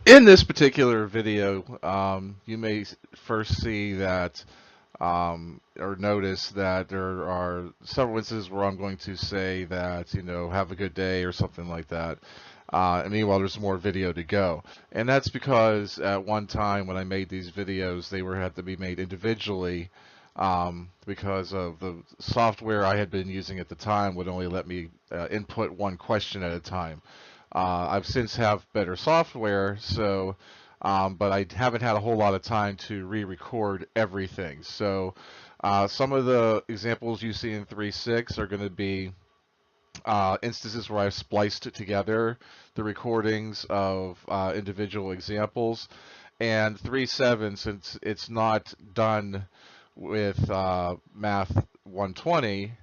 In this particular video, you may first see that or notice that there are several instances where I'm going to say that, have a good day or something like that. And meanwhile, there's more video to go. And that's because at one time when I made these videos, they had to be made individually because of the software I had been using at the time would only let me input one question at a time. I've since have better software, so but I haven't had a whole lot of time to re-record everything. So some of the examples you see in 3.6 are going to be instances where I've spliced together the recordings of individual examples. And 3.7, since it's not done with Math 120,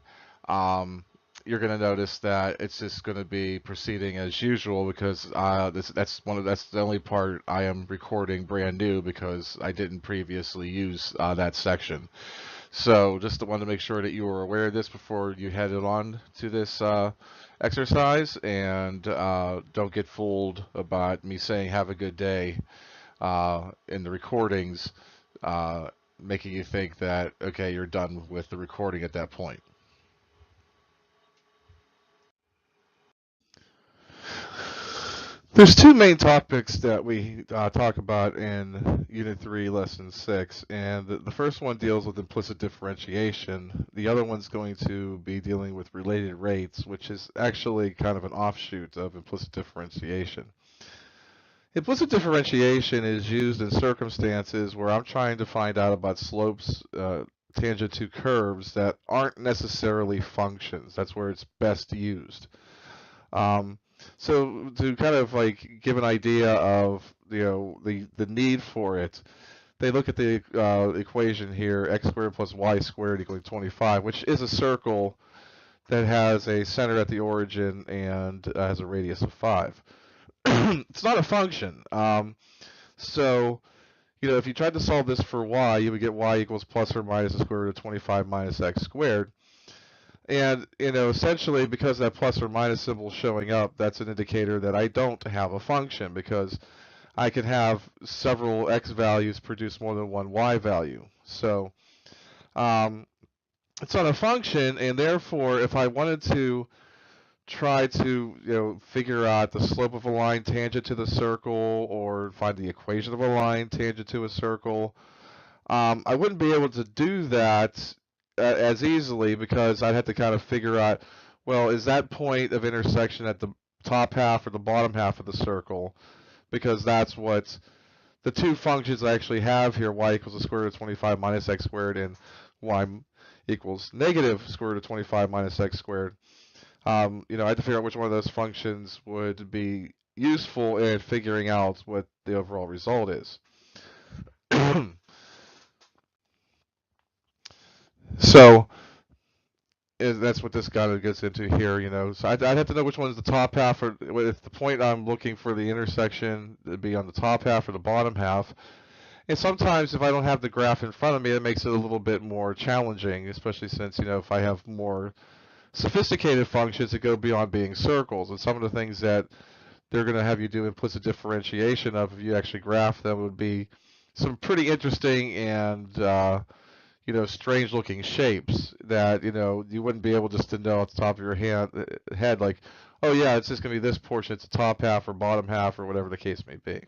you're going to notice that it's just going to be proceeding as usual because that's the only part I am recording brand new because I didn't previously use that section. So just wanted to make sure that you were aware of this before you headed on to this exercise, and don't get fooled about me saying have a good day in the recordings, making you think that, okay, you're done with the recording at that point. There's two main topics that we talk about in Unit 3, Lesson 6, and the first one deals with implicit differentiation. The other one's going to be dealing with related rates, which is actually kind of an offshoot of implicit differentiation. Implicit differentiation is used in circumstances where I'm trying to find out about slopes tangent to curves that aren't necessarily functions. That's where it's best used. So to kind of like give an idea of the need for it, they look at the equation here: x squared plus y squared equaling 25, which is a circle that has a center at the origin and has a radius of 5. It's not a function. So if you tried to solve this for y, you would get y equals plus or minus the square root of 25 minus x squared. And, essentially because that plus or minus symbol is showing up, that's an indicator that I don't have a function because I can have several x values produce more than one y value. So it's not a function, and therefore if I wanted to try to figure out the slope of a line tangent to the circle or find the equation of a line tangent to a circle, I wouldn't be able to do that as easily because I'd have to kind of figure out, well, is that point of intersection at the top half or the bottom half of the circle? Because that's what the two functions I actually have here, y equals the square root of 25 minus x squared and y equals negative square root of 25 minus x squared. I had to figure out which one of those functions would be useful in figuring out what the overall result is. So that's what this kind of gets into here, So I'd have to know which one is the top half, or if the point I'm looking for the intersection to be on the top half or the bottom half. And sometimes if I don't have the graph in front of me, it makes it a little bit more challenging, especially since, if I have more sophisticated functions that go beyond being circles. And some of the things that they're going to have you do implicit differentiation of, if you actually graph them, would be some pretty interesting and strange looking shapes that, you wouldn't be able just to know at the top of your head, like, oh yeah, it's just going to be this portion, it's the top half or bottom half or whatever the case may be.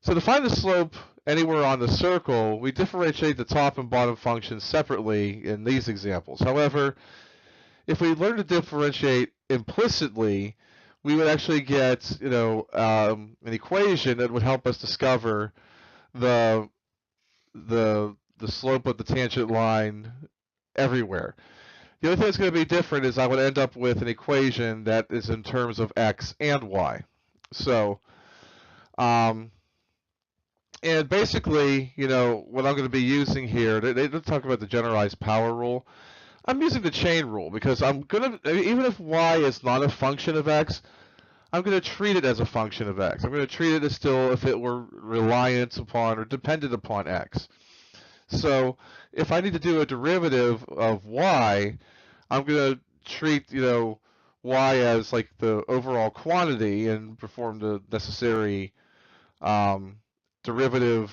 So to find the slope anywhere on the circle, we differentiate the top and bottom functions separately in these examples. However, if we learn to differentiate implicitly, we would actually get, an equation that would help us discover the slope of the tangent line everywhere. The only thing that's going to be different is I would end up with an equation that is in terms of x and y. So, and basically, what I'm going to be using here, they talk about the generalized power rule. I'm using the chain rule because I'm going to, even if y is not a function of x, I'm going to treat it as a function of x. I'm going to treat it as still if it were reliant upon or dependent upon x. So if I need to do a derivative of y, I'm going to treat, y as like the overall quantity and perform the necessary derivative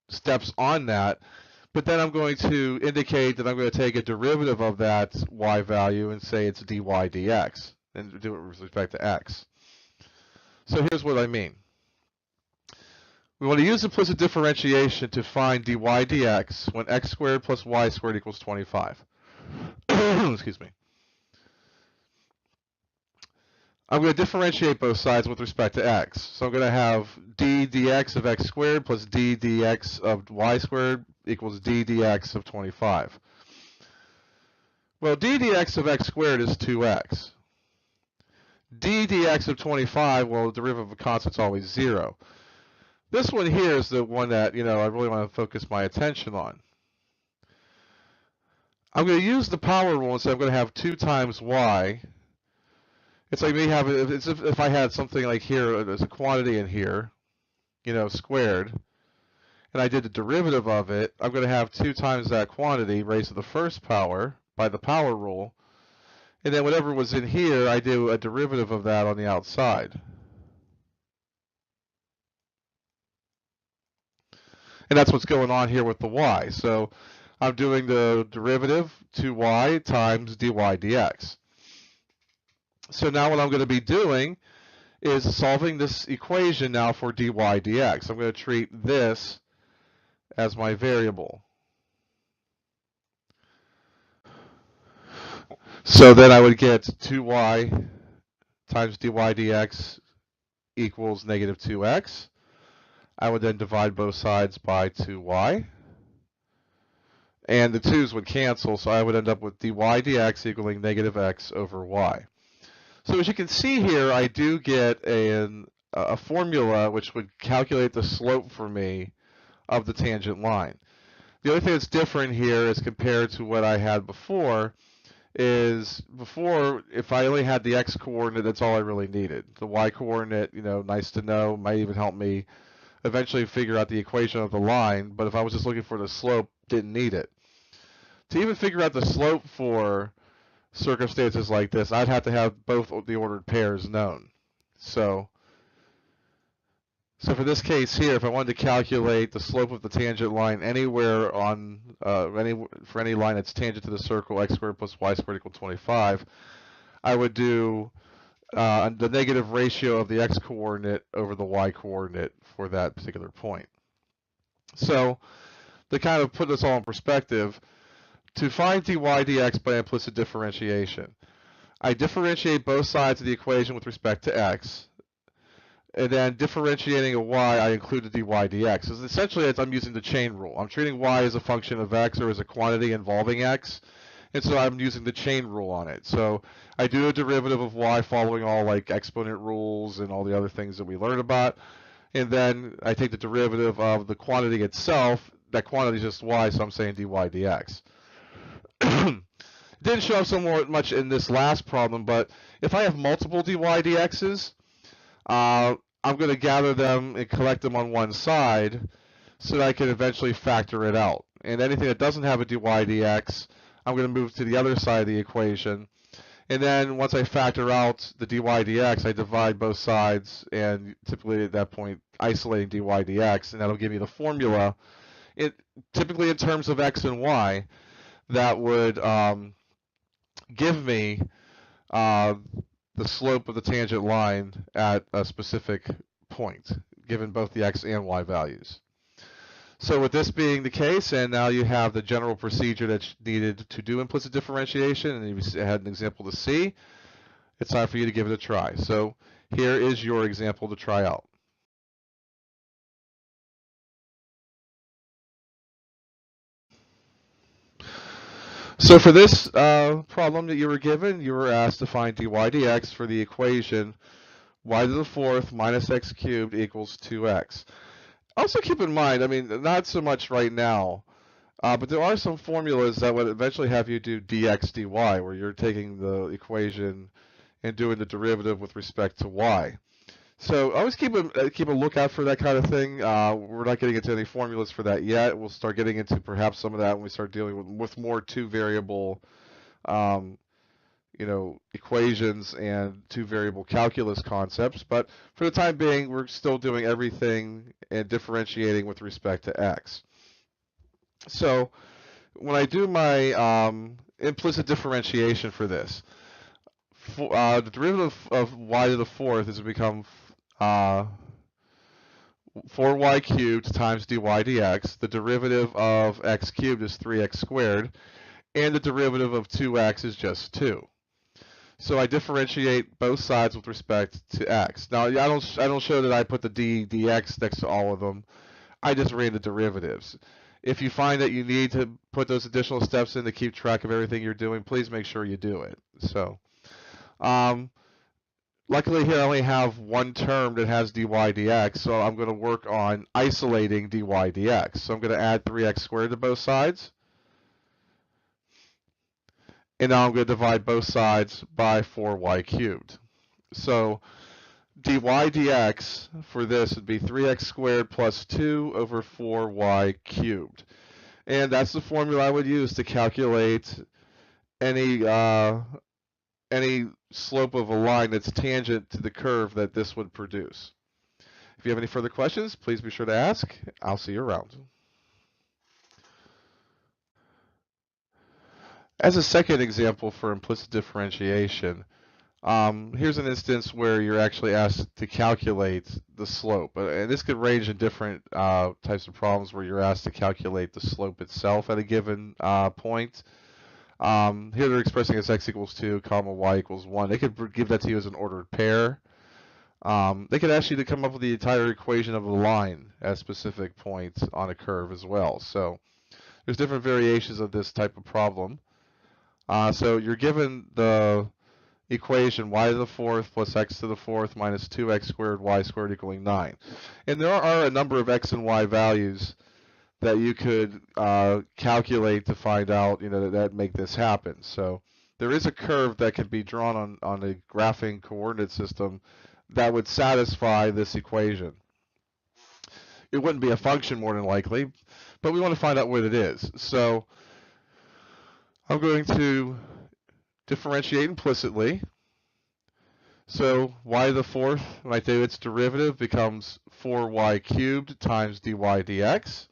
steps on that. But then I'm going to indicate that I'm going to take a derivative of that y value and say it's dy dx, and do it with respect to x. So here's what I mean. We want to use implicit differentiation to find dy dx when x squared plus y squared equals 25. Excuse me. I'm going to differentiate both sides with respect to x. So I'm going to have d dx of x squared plus d dx of y squared equals d dx of 25. Well, d dx of x squared is 2x. D dx of 25, well, the derivative of a constant's always 0. This one here is the one that, I really want to focus my attention on. I'm going to use the power rule and say I'm going to have 2 times y. It's like me having, it's if I had something like here, there's a quantity in here, squared, and I did the derivative of it, I'm going to have 2 times that quantity raised to the first power by the power rule. And then whatever was in here, I do a derivative of that on the outside. And that's what's going on here with the y. So I'm doing the derivative 2y times dy dx. So now what I'm going to be doing is solving this equation now for dy dx. I'm going to treat this as my variable. So then I would get 2y times dy dx equals negative 2x. I would then divide both sides by 2y. And the 2's would cancel, so I would end up with dy dx equaling negative x over y. So as you can see here, I do get a formula which would calculate the slope for me of the tangent line. The only thing that's different here as compared to what I had before is before, if I only had the x coordinate, that's all I really needed. The y coordinate, nice to know, might even help me eventually figure out the equation of the line, but if I was just looking for the slope, didn't need it. To even figure out the slope for circumstances like this, I'd have to have both the ordered pairs known. So for this case here, if I wanted to calculate the slope of the tangent line anywhere on for any line that's tangent to the circle x squared plus y squared equals 25, I would do the negative ratio of the x coordinate over the y coordinate for that particular point. So to kind of put this all in perspective, to find dy dx by implicit differentiation, I differentiate both sides of the equation with respect to x, and then differentiating a y, I include the dy dx. So essentially, I'm using the chain rule. I'm treating y as a function of x or as a quantity involving x, and so I'm using the chain rule on it. So I do a derivative of y following all like exponent rules and all the other things that we learned about, and then I take the derivative of the quantity itself. That quantity is just y, so I'm saying dy dx. Didn't show up so much in this last problem, but if I have multiple dy dx's, I'm going to gather them and collect them on one side so that I can eventually factor it out. And anything that doesn't have a dy dx, I'm going to move to the other side of the equation. And then once I factor out the dy dx, I divide both sides, and typically at that point, isolating dy dx, and that'll give me the formula, typically in terms of x and y, that would give me the slope of the tangent line at a specific point, given both the x and y values. So with this being the case, and now you have the general procedure that's needed to do implicit differentiation, and you had an example to see, it's time for you to give it a try. So here is your example to try out. So for this problem that you were given, you were asked to find dy dx for the equation y to the fourth minus x cubed equals 2x. Also keep in mind, I mean, not so much right now, but there are some formulas that would eventually have you do dx dy, where you're taking the equation and doing the derivative with respect to y. So always keep a lookout for that kind of thing. We're not getting into any formulas for that yet. We'll start getting into perhaps some of that when we start dealing with more two variable equations and two variable calculus concepts, but for the time being, we're still doing everything and differentiating with respect to x. So when I do my implicit differentiation for this, the derivative of y to the fourth is to become 4y cubed times dy dx. The derivative of x cubed is 3x squared, and the derivative of 2x is just 2. So I differentiate both sides with respect to x. Now I don't show that I put the dx next to all of them. I just ran the derivatives. If you find that you need to put those additional steps in to keep track of everything you're doing, please make sure you do it. So, luckily here I only have one term that has dy dx, so I'm going to work on isolating dy dx. So I'm going to add 3x squared to both sides. And now I'm going to divide both sides by 4y cubed. So dy dx for this would be 3x squared plus 2 over 4y cubed. And that's the formula I would use to calculate any slope of a line that's tangent to the curve that this would produce. If you have any further questions, please be sure to ask. I'll see you around. As a second example for implicit differentiation, here's an instance where you're actually asked to calculate the slope. And this could range in different types of problems where you're asked to calculate the slope itself at a given point. Here they're expressing as x equals 2, comma y equals 1. They could give that to you as an ordered pair. They could ask you to come up with the entire equation of a line at specific points on a curve as well. So there's different variations of this type of problem. So you're given the equation y to the fourth plus x to the fourth minus 2x squared y squared equaling 9. And there are a number of x and y values that you could calculate to find out, that make this happen. So there is a curve that can be drawn on a graphing coordinate system that would satisfy this equation. It wouldn't be a function more than likely, but we want to find out what it is. So I'm going to differentiate implicitly. So y to the fourth, when I do its derivative, becomes 4y cubed times dy dx.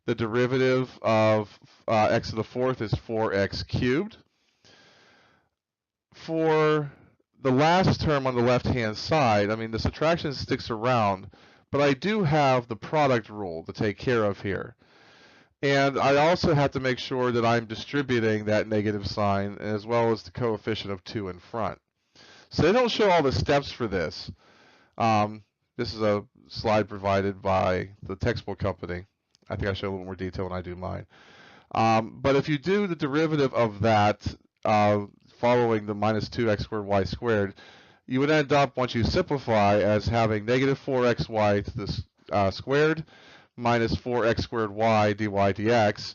The derivative of x to the fourth is 4x cubed. For the last term on the left-hand side, the subtraction sticks around, but I do have the product rule to take care of here. And I also have to make sure that I'm distributing that negative sign as well as the coefficient of 2 in front. So they don't show all the steps for this. This is a slide provided by the textbook company. I think I show a little more detail when I do mine. But if you do the derivative of that following the minus 2x squared y squared, you would end up, once you simplify, as having negative 4xy to the squared minus 4x squared y dy dx.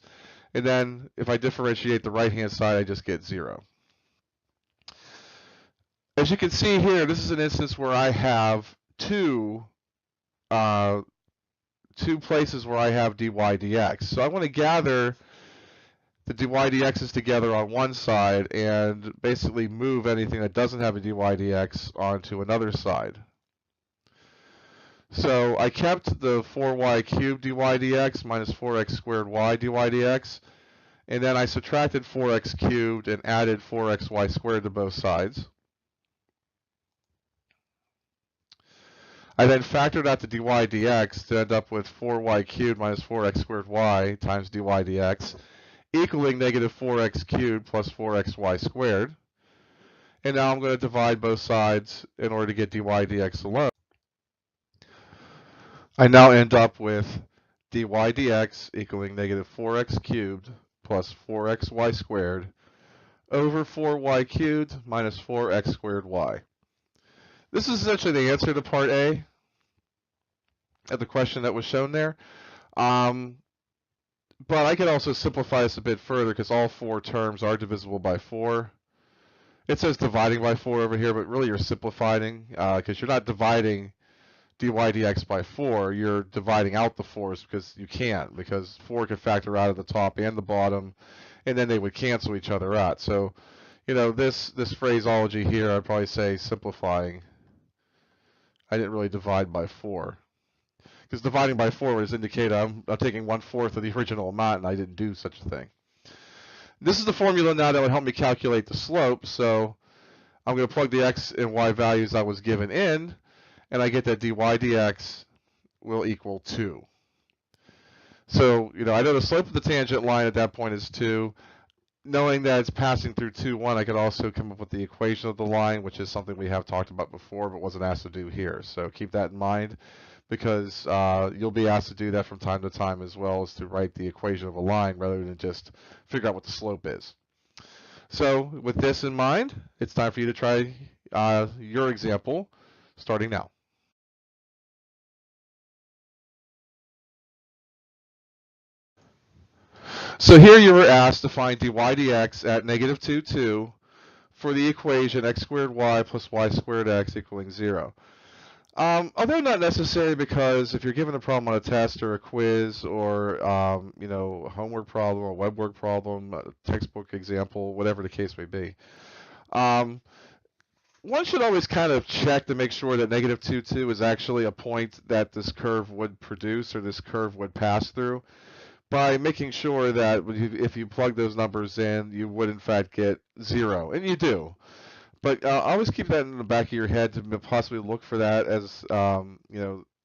And then if I differentiate the right-hand side, I just get 0. As you can see here, this is an instance where I have two places where I have dy dx. So I want to gather the dy dx's together on one side and basically move anything that doesn't have a dy dx onto another side. So I kept the 4y cubed dy dx minus 4x squared y dy dx, and then I subtracted 4x cubed and added 4xy squared to both sides. I then factored out the dy dx to end up with 4y cubed minus 4x squared y times dy dx equaling negative 4x cubed plus 4xy squared. And now I'm going to divide both sides in order to get dy dx alone. I now end up with dy dx equaling negative 4x cubed plus 4xy squared over 4y cubed minus 4x squared y. This is essentially the answer to part A of the question that was shown there. But I could also simplify this a bit further because all four terms are divisible by 4. It says dividing by 4 over here, but really you're simplifying because you're not dividing dy dx by 4. You're dividing out the 4s because you can't, because 4 can factor out at the top and the bottom, and then they would cancel each other out. So This phraseology here, I'd probably say simplifying. I didn't really divide by 4. Because dividing by 4 would indicate I'm taking 1/4 of the original amount, and I didn't do such a thing. This is the formula now that would help me calculate the slope, so I'm going to plug the x and y values I was given in, and I get that dy dx will equal 2. So, I know the slope of the tangent line at that point is 2. Knowing that it's passing through 2, 1, I could also come up with the equation of the line, which is something we have talked about before but wasn't asked to do here. So keep that in mind, because you'll be asked to do that from time to time, as well as to write the equation of a line rather than just figure out what the slope is. So with this in mind, it's time for you to try your example starting now. So here you were asked to find dy dx at negative 2, 2 for the equation x squared y plus y squared x equaling 0. Although not necessary, because if you're given a problem on a test or a quiz or a homework problem or web work problem, a textbook example, whatever the case may be, one should always kind of check to make sure that negative 2, 2 is actually a point that this curve would produce or this curve would pass through, by making sure that if you plug those numbers in, you would in fact get 0, and you do. But always keep that in the back of your head to possibly look for that, as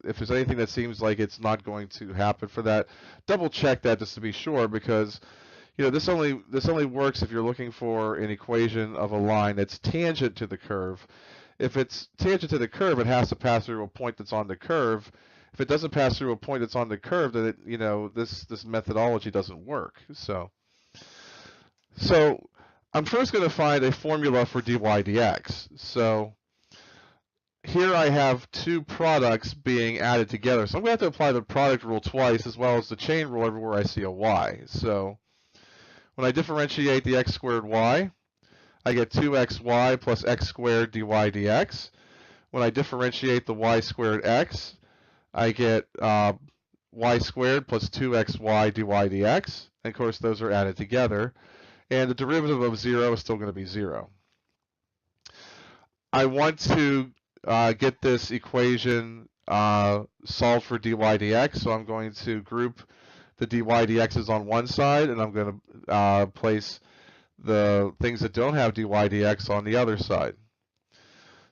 if there's anything that seems like it's not going to happen for that, double check that just to be sure, because this only works if you're looking for an equation of a line that's tangent to the curve. If it's tangent to the curve, it has to pass through a point that's on the curve. If it doesn't pass through a point that's on the curve, then this methodology doesn't work. So I'm first going to find a formula for dy dx. So here I have two products being added together. So I'm going to have to apply the product rule twice, as well as the chain rule everywhere I see a y. So when I differentiate the x squared y, I get 2xy plus x squared dy dx. When I differentiate the y squared x, I get y squared plus 2xy dy dx. And of course, those are added together. And the derivative of 0 is still going to be 0. I want to get this equation solved for dy dx, so I'm going to group the dy dx's on one side, and I'm going to place the things that don't have dy dx on the other side.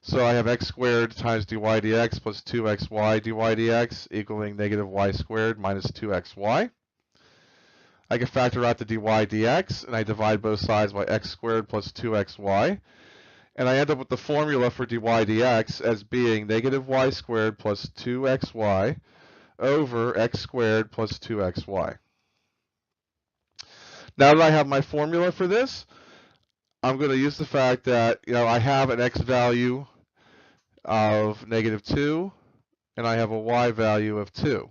So I have x squared times dy dx plus 2xy dy dx equaling negative y squared minus 2xy. I can factor out the dy dx, and I divide both sides by x squared plus 2xy. And I end up with the formula for dy dx as being negative y squared plus 2xy over x squared plus 2xy. Now that I have my formula for this, I'm going to use the fact that I have an x value of negative 2, and I have a y value of 2.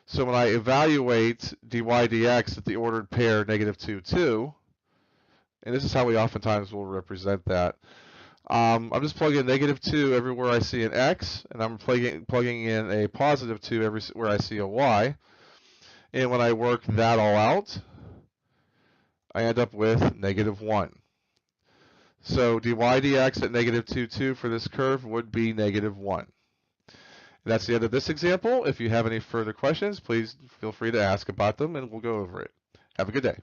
So when I evaluate dy dx at the ordered pair negative 2, 2, and this is how we oftentimes will represent that, I'm just plugging in negative 2 everywhere I see an x, and I'm plugging in a positive 2 everywhere I see a y. And when I work that all out, I end up with negative 1. So dy dx at negative 2, 2 for this curve would be negative 1. And that's the end of this example. If you have any further questions, please feel free to ask about them, and we'll go over it. Have a good day.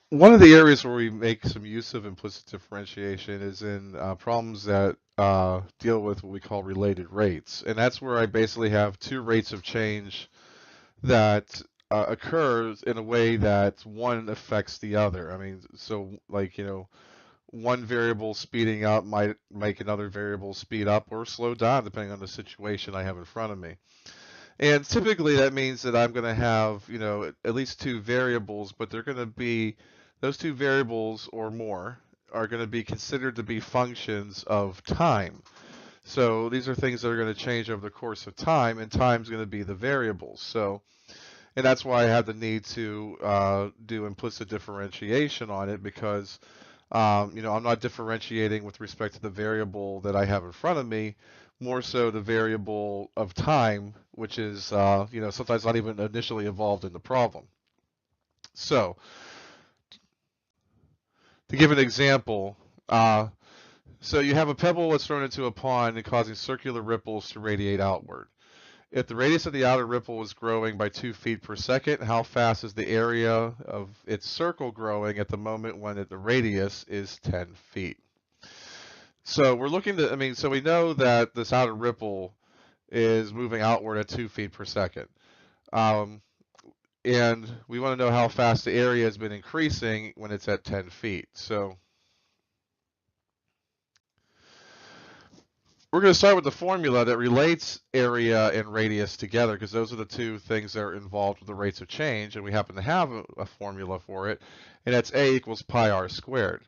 One of the areas where we make some use of implicit differentiation is in problems that deal with what we call related rates. And that's where I basically have two rates of change that occurs in a way that one affects the other. I mean, so like, one variable speeding up might make another variable speed up or slow down depending on the situation I have in front of me. And typically that means that I'm going to have, at least two variables, but they're going to be, those two variables or more are going to be considered to be functions of time. So these are things that are going to change over the course of time, and time is going to be the variables. So, and that's why I have the need to do implicit differentiation on it, because I'm not differentiating with respect to the variable that I have in front of me, more so the variable of time, which is sometimes not even initially involved in the problem. So To give an example, so you have a pebble that's thrown into a pond and causing circular ripples to radiate outward. If the radius of the outer ripple is growing by 2 feet per second, how fast is the area of its circle growing at the moment when the radius is 10 feet? So we're looking to, so we know that this outer ripple is moving outward at 2 feet per second. And we want to know how fast the area has been increasing when it's at 10 feet. So we're going to start with the formula that relates area and radius together, because those are the two things that are involved with the rates of change, and we happen to have a formula for it, and that's A equals pi r squared.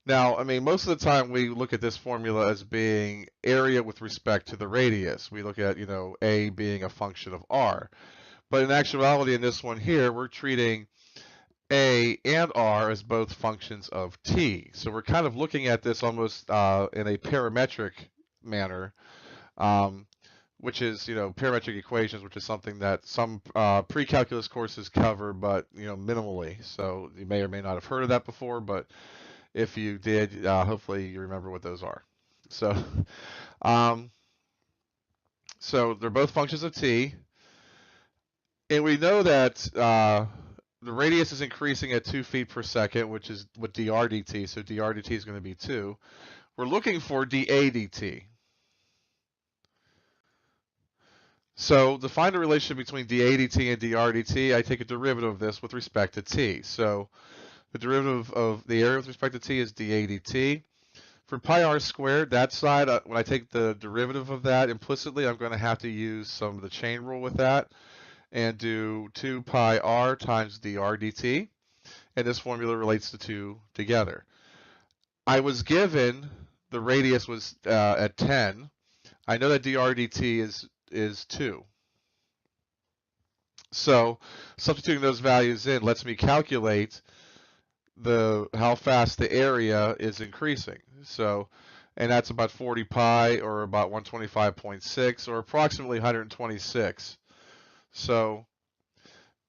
Now, most of the time we look at this formula as being area with respect to the radius. We look at, A being a function of r. But in actuality, in this one here, we're treating A and r as both functions of t. So we're kind of looking at this almost in a parametric manner, which is, parametric equations, which is something that some pre-calculus courses cover, but, minimally. So you may or may not have heard of that before, but if you did, hopefully you remember what those are. So, so they're both functions of t. And we know that the radius is increasing at 2 feet per second, which is what dr dt. So dr dt is going to be 2. We're looking for dA dt. So to find a relationship between dA dt and dr dt, I take a derivative of this with respect to t. So the derivative of the area with respect to t is dA dt. For pi r squared, that side, when I take the derivative of that implicitly, I'm going to have to use some of the chain rule with that and do 2 pi r times dr dt. And this formula relates the two together. I was given the radius was at 10. I know that dr dt is 2. So substituting those values in lets me calculate how fast the area is increasing. So, and that's about 40 pi, or about 125.6, or approximately 126. So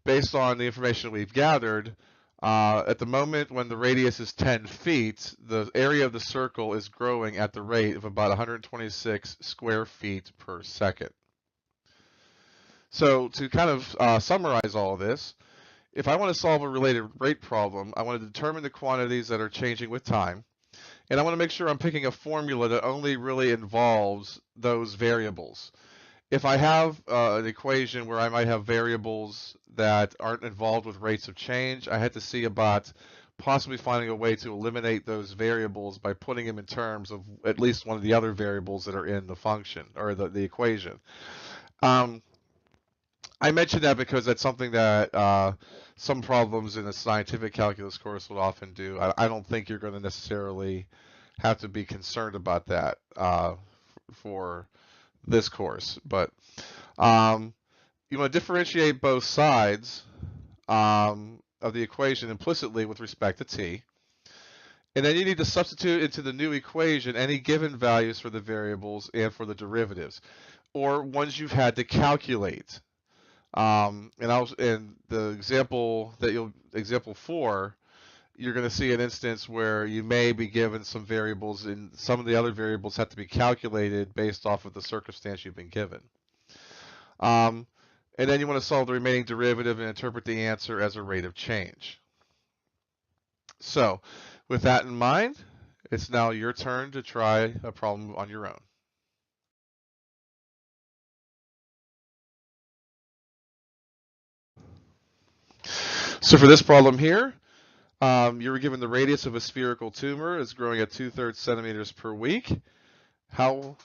based on the information we've gathered, at the moment when the radius is 10 feet, the area of the circle is growing at the rate of about 126 square feet per second. So to kind of summarize all of this, if I want to solve a related rate problem, I want to determine the quantities that are changing with time, and I want to make sure I'm picking a formula that only really involves those variables. If I have an equation where I might have variables that aren't involved with rates of change, I had to see about possibly finding a way to eliminate those variables by putting them in terms of at least one of the other variables that are in the function or the equation. I mentioned that because that's something that some problems in a scientific calculus course would often do. I don't think you're going to necessarily have to be concerned about that for this course, but you want to differentiate both sides of the equation implicitly with respect to t, and then you need to substitute into the new equation any given values for the variables and for the derivatives, or ones you've had to calculate. And the example that example 4, you're going to see an instance where you may be given some variables, and some of the other variables have to be calculated based off of the circumstance you've been given. And then you want to solve the remaining derivative and interpret the answer as a rate of change. So with that in mind, it's now your turn to try a problem on your own. So for this problem here, you were given the radius of a spherical tumor is growing at 2/3 centimeters per week. How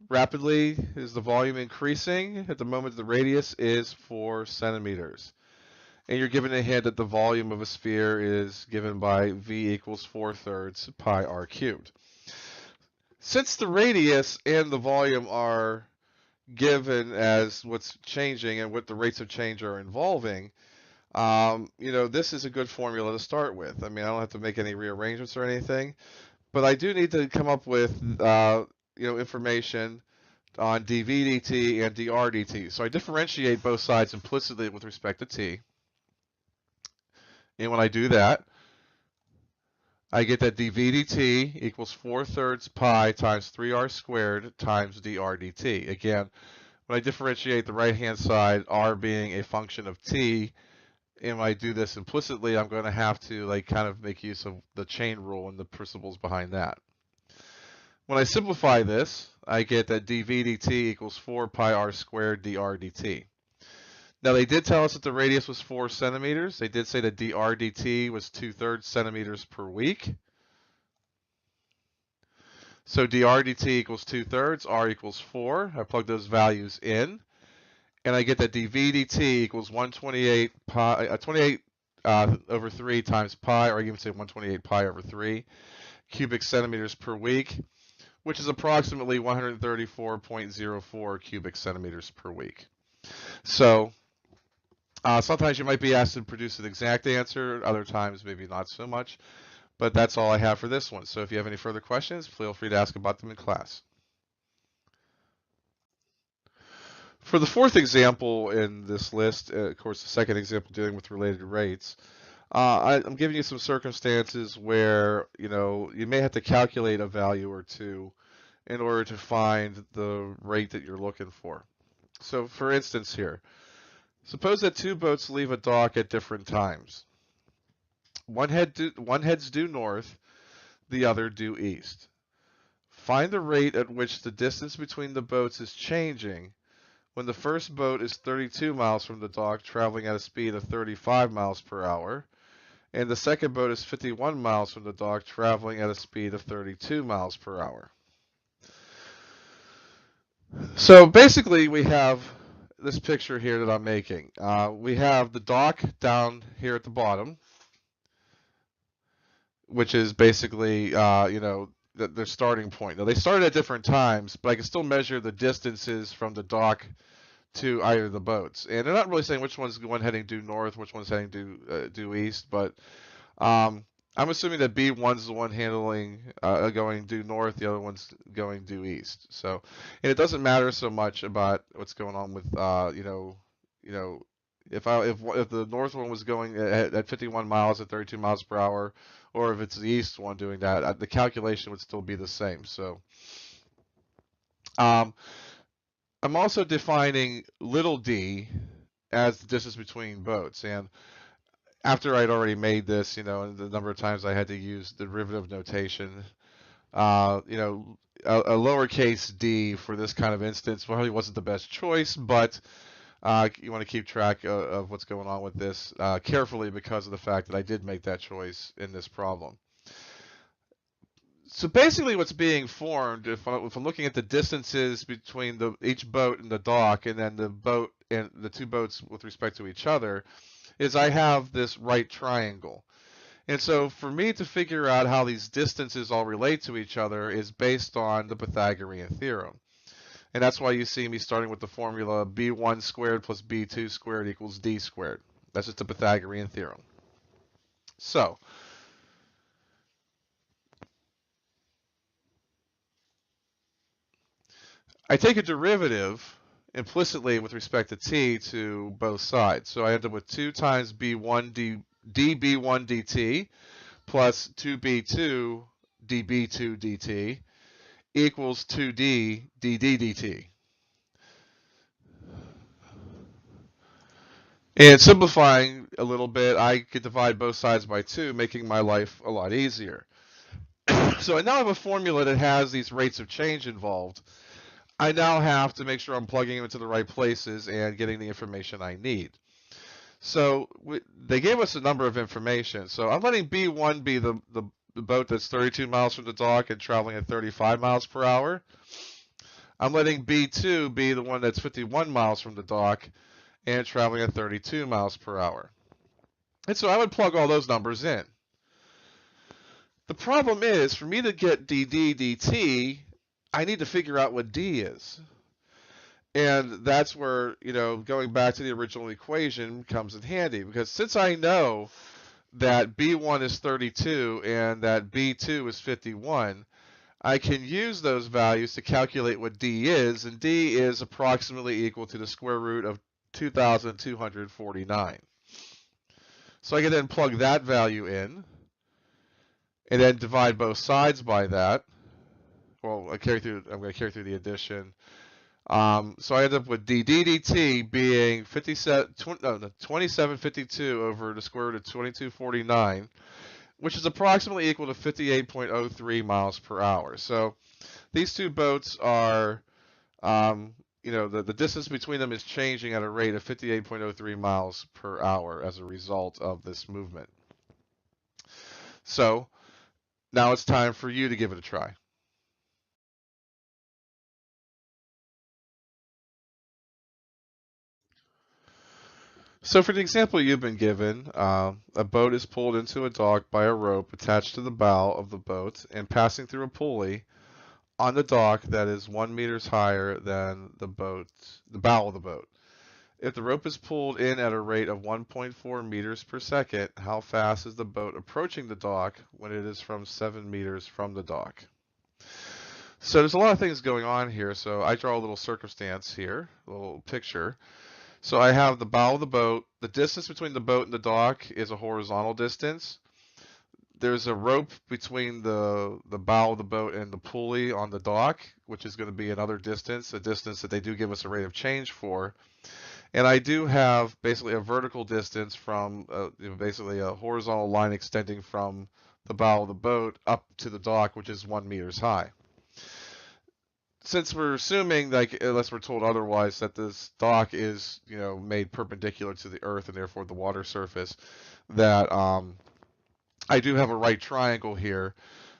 rapidly is the volume increasing? At the moment, the radius is 4 centimeters. And you're given a hint that the volume of a sphere is given by V equals 4/3 pi r cubed. Since the radius and the volume are given as what's changing and what the rates of change are involving, this is a good formula to start with. I don't have to make any rearrangements or anything, but I do need to come up with, information on dV dt and dr dt. So I differentiate both sides implicitly with respect to t. And when I do that, I get that dv dt equals 4/3 pi times 3r squared times dr dt. Again, when I differentiate the right-hand side, r being a function of t, and when I do this implicitly, I'm going to have to like kind of make use of the chain rule and the principles behind that. When I simplify this, I get that dv dt equals 4 pi r squared dr dt. Now they did tell us that the radius was 4 centimeters. They did say that dr dt was 2/3 centimeters per week. So dr dt equals 2/3, r equals 4. I plug those values in, and I get that dv dt equals 128 pi, 28 over 3 times pi, or I can even say 128 pi over 3 cubic centimeters per week, which is approximately 134.04 cubic centimeters per week. So sometimes you might be asked to produce an exact answer, other times maybe not so much, but that's all I have for this one. So if you have any further questions, feel free to ask about them in class. For the fourth example in this list, of course, the second example dealing with related rates, I'm giving you some circumstances where you may have to calculate a value or two in order to find the rate that you're looking for. So, for instance, here, suppose that two boats leave a dock at different times. One heads due north, the other due east. Find the rate at which the distance between the boats is changing when the first boat is 32 miles from the dock, traveling at a speed of 35 miles per hour, and the second boat is 51 miles from the dock, traveling at a speed of 32 miles per hour. So basically, we have this picture here that I'm making. We have the dock down here at the bottom, which is basically, their starting point. Now, they started at different times, but I can still measure the distances from the dock to either of the boats. And they're not really saying which one's one heading due north, which one's heading due east, but I'm assuming that B1's the one handling going due north, the other one's going due east. So, and it doesn't matter so much about what's going on with if the north one was going at 51 miles at 32 miles per hour, or if it's the east one doing that, the calculation would still be the same. So, I'm also defining little d as the distance between boats, and after I'd already made this, and the number of times I had to use derivative notation, a lowercase d for this kind of instance probably wasn't the best choice, but you want to keep track of what's going on with this carefully because of the fact that I did make that choice in this problem. So basically what's being formed, if I'm looking at the distances between each boat and the dock, and then the boat and the two boats with respect to each other, is I have this right triangle. And so for me to figure out how these distances all relate to each other is based on the Pythagorean theorem. And that's why you see me starting with the formula b1 squared plus b2 squared equals d squared. That's just the Pythagorean theorem. So, I take a derivative implicitly with respect to t to both sides. So I end up with 2 times b1 db1 dt plus 2b2 db2 dt equals 2d dd dt. And simplifying a little bit, I could divide both sides by 2, making my life a lot easier. So I now have a formula that has these rates of change involved. I now have to make sure I'm plugging them into the right places and getting the information I need. So they gave us a number of information. So I'm letting B1 be the boat that's 32 miles from the dock and traveling at 35 miles per hour. I'm letting B2 be the one that's 51 miles from the dock and traveling at 32 miles per hour. And so I would plug all those numbers in. The problem is, for me to get dd dt, I need to figure out what d is. And that's where, going back to the original equation comes in handy, because since I know that B1 is 32 and that B2 is 51, I can use those values to calculate what D is, and D is approximately equal to the square root of 2,249. So I can then plug that value in, and then divide both sides by that. Well, I'm going to carry through the addition. So I end up with d dt being 2752 over the square root of 2249, which is approximately equal to 58.03 miles per hour. So these two boats are, the distance between them is changing at a rate of 58.03 miles per hour as a result of this movement. So now it's time for you to give it a try. So for the example you've been given, a boat is pulled into a dock by a rope attached to the bow of the boat and passing through a pulley on the dock that is 1 meter higher than the bow of the boat. If the rope is pulled in at a rate of 1.4 meters per second, how fast is the boat approaching the dock when it is from 7 meters from the dock? So there's a lot of things going on here. So I draw a little circumstance here, a little picture. So I have the bow of the boat. The distance between the boat and the dock is a horizontal distance. There's a rope between the bow of the boat and the pulley on the dock, which is going to be another distance, a distance that they do give us a rate of change for. And I do have basically a vertical distance from basically a horizontal line extending from the bow of the boat up to the dock, which is 1 meters high. Since we're assuming, like, unless we're told otherwise, that this dock is, made perpendicular to the earth and therefore the water surface, that I do have a right triangle here.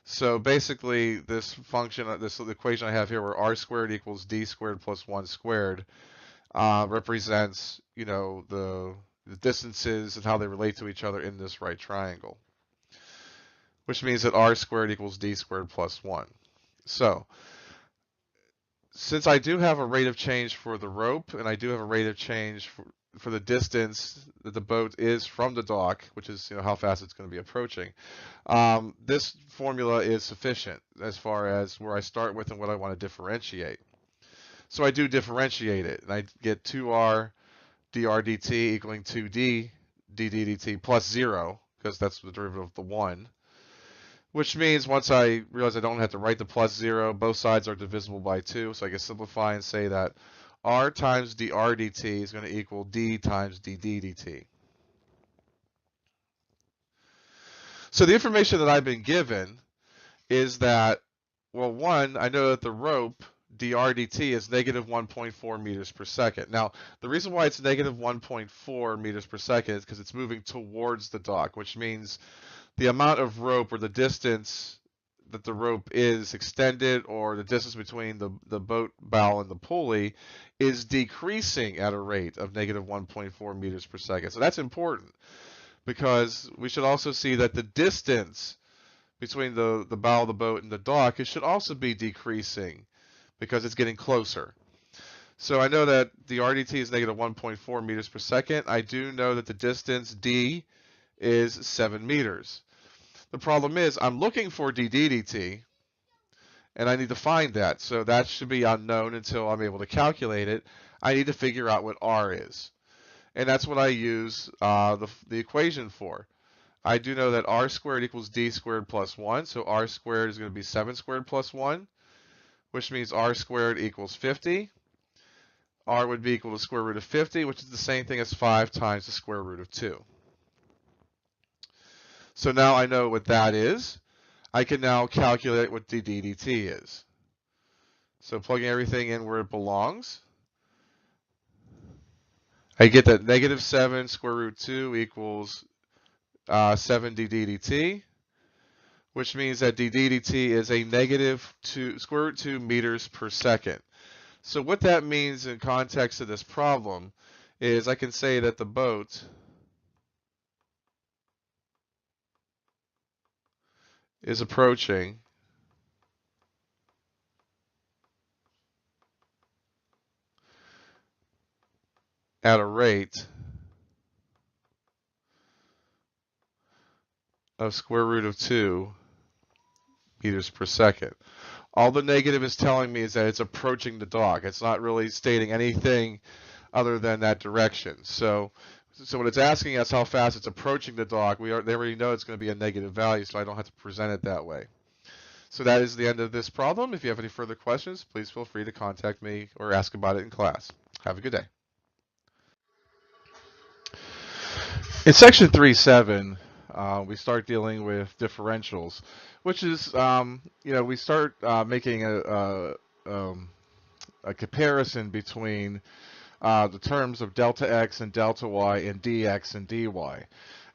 So basically, this function, this equation I have here, where r squared equals d squared plus 1 squared, represents, the distances and how they relate to each other in this right triangle, which means that r squared equals d squared plus 1. So since I do have a rate of change for the rope, and I do have a rate of change for the distance that the boat is from the dock, which is how fast it's going to be approaching, this formula is sufficient as far as where I start with and what I want to differentiate. So I do differentiate it, and I get 2r dr dt equaling 2d d dt plus 0, because that's the derivative of the 1. Which means once I realize I don't have to write the plus 0, both sides are divisible by 2, so I can simplify and say that r times dr dt is going to equal d times dd dt. So the information that I've been given is that, well, one, I know that the rope dr dt is negative 1.4 meters per second. Now, the reason why it's negative 1.4 meters per second is because it's moving towards the dock, which means the amount of rope, or the distance that the rope is extended, or the distance between the boat bow and the pulley, is decreasing at a rate of negative 1.4 meters per second. So that's important, because we should also see that the distance between the bow of the boat and the dock, it should also be decreasing because it's getting closer. So I know that the RDT is negative 1.4 meters per second. I do know that the distance d is 7 meters. The problem is I'm looking for dddt, and I need to find that. So that should be unknown until I'm able to calculate it. I need to figure out what r is. And that's what I use the equation for. I do know that r squared equals d squared plus 1. So r squared is going to be 7 squared plus 1, which means r squared equals 50. R would be equal to the square root of 50, which is the same thing as 5 times the square root of 2. So now I know what that is. I can now calculate what the dt is. So plugging everything in where it belongs, I get that negative 7 square root 2 equals 7 dt, which means that dt is a negative square root 2 meters per second. So what that means in context of this problem is I can say that the boat is approaching at a rate of square root of 2 meters per second. All the negative is telling me is that it's approaching the dock. It's not really stating anything other than that direction. So So when it's asking us how fast it's approaching the dock, they already know it's going to be a negative value, so I don't have to present it that way. So that is the end of this problem. If you have any further questions, please feel free to contact me or ask about it in class. Have a good day. In section 3.7, we start dealing with differentials, which is, we start making a comparison between the terms of delta x and delta y and dx and dy.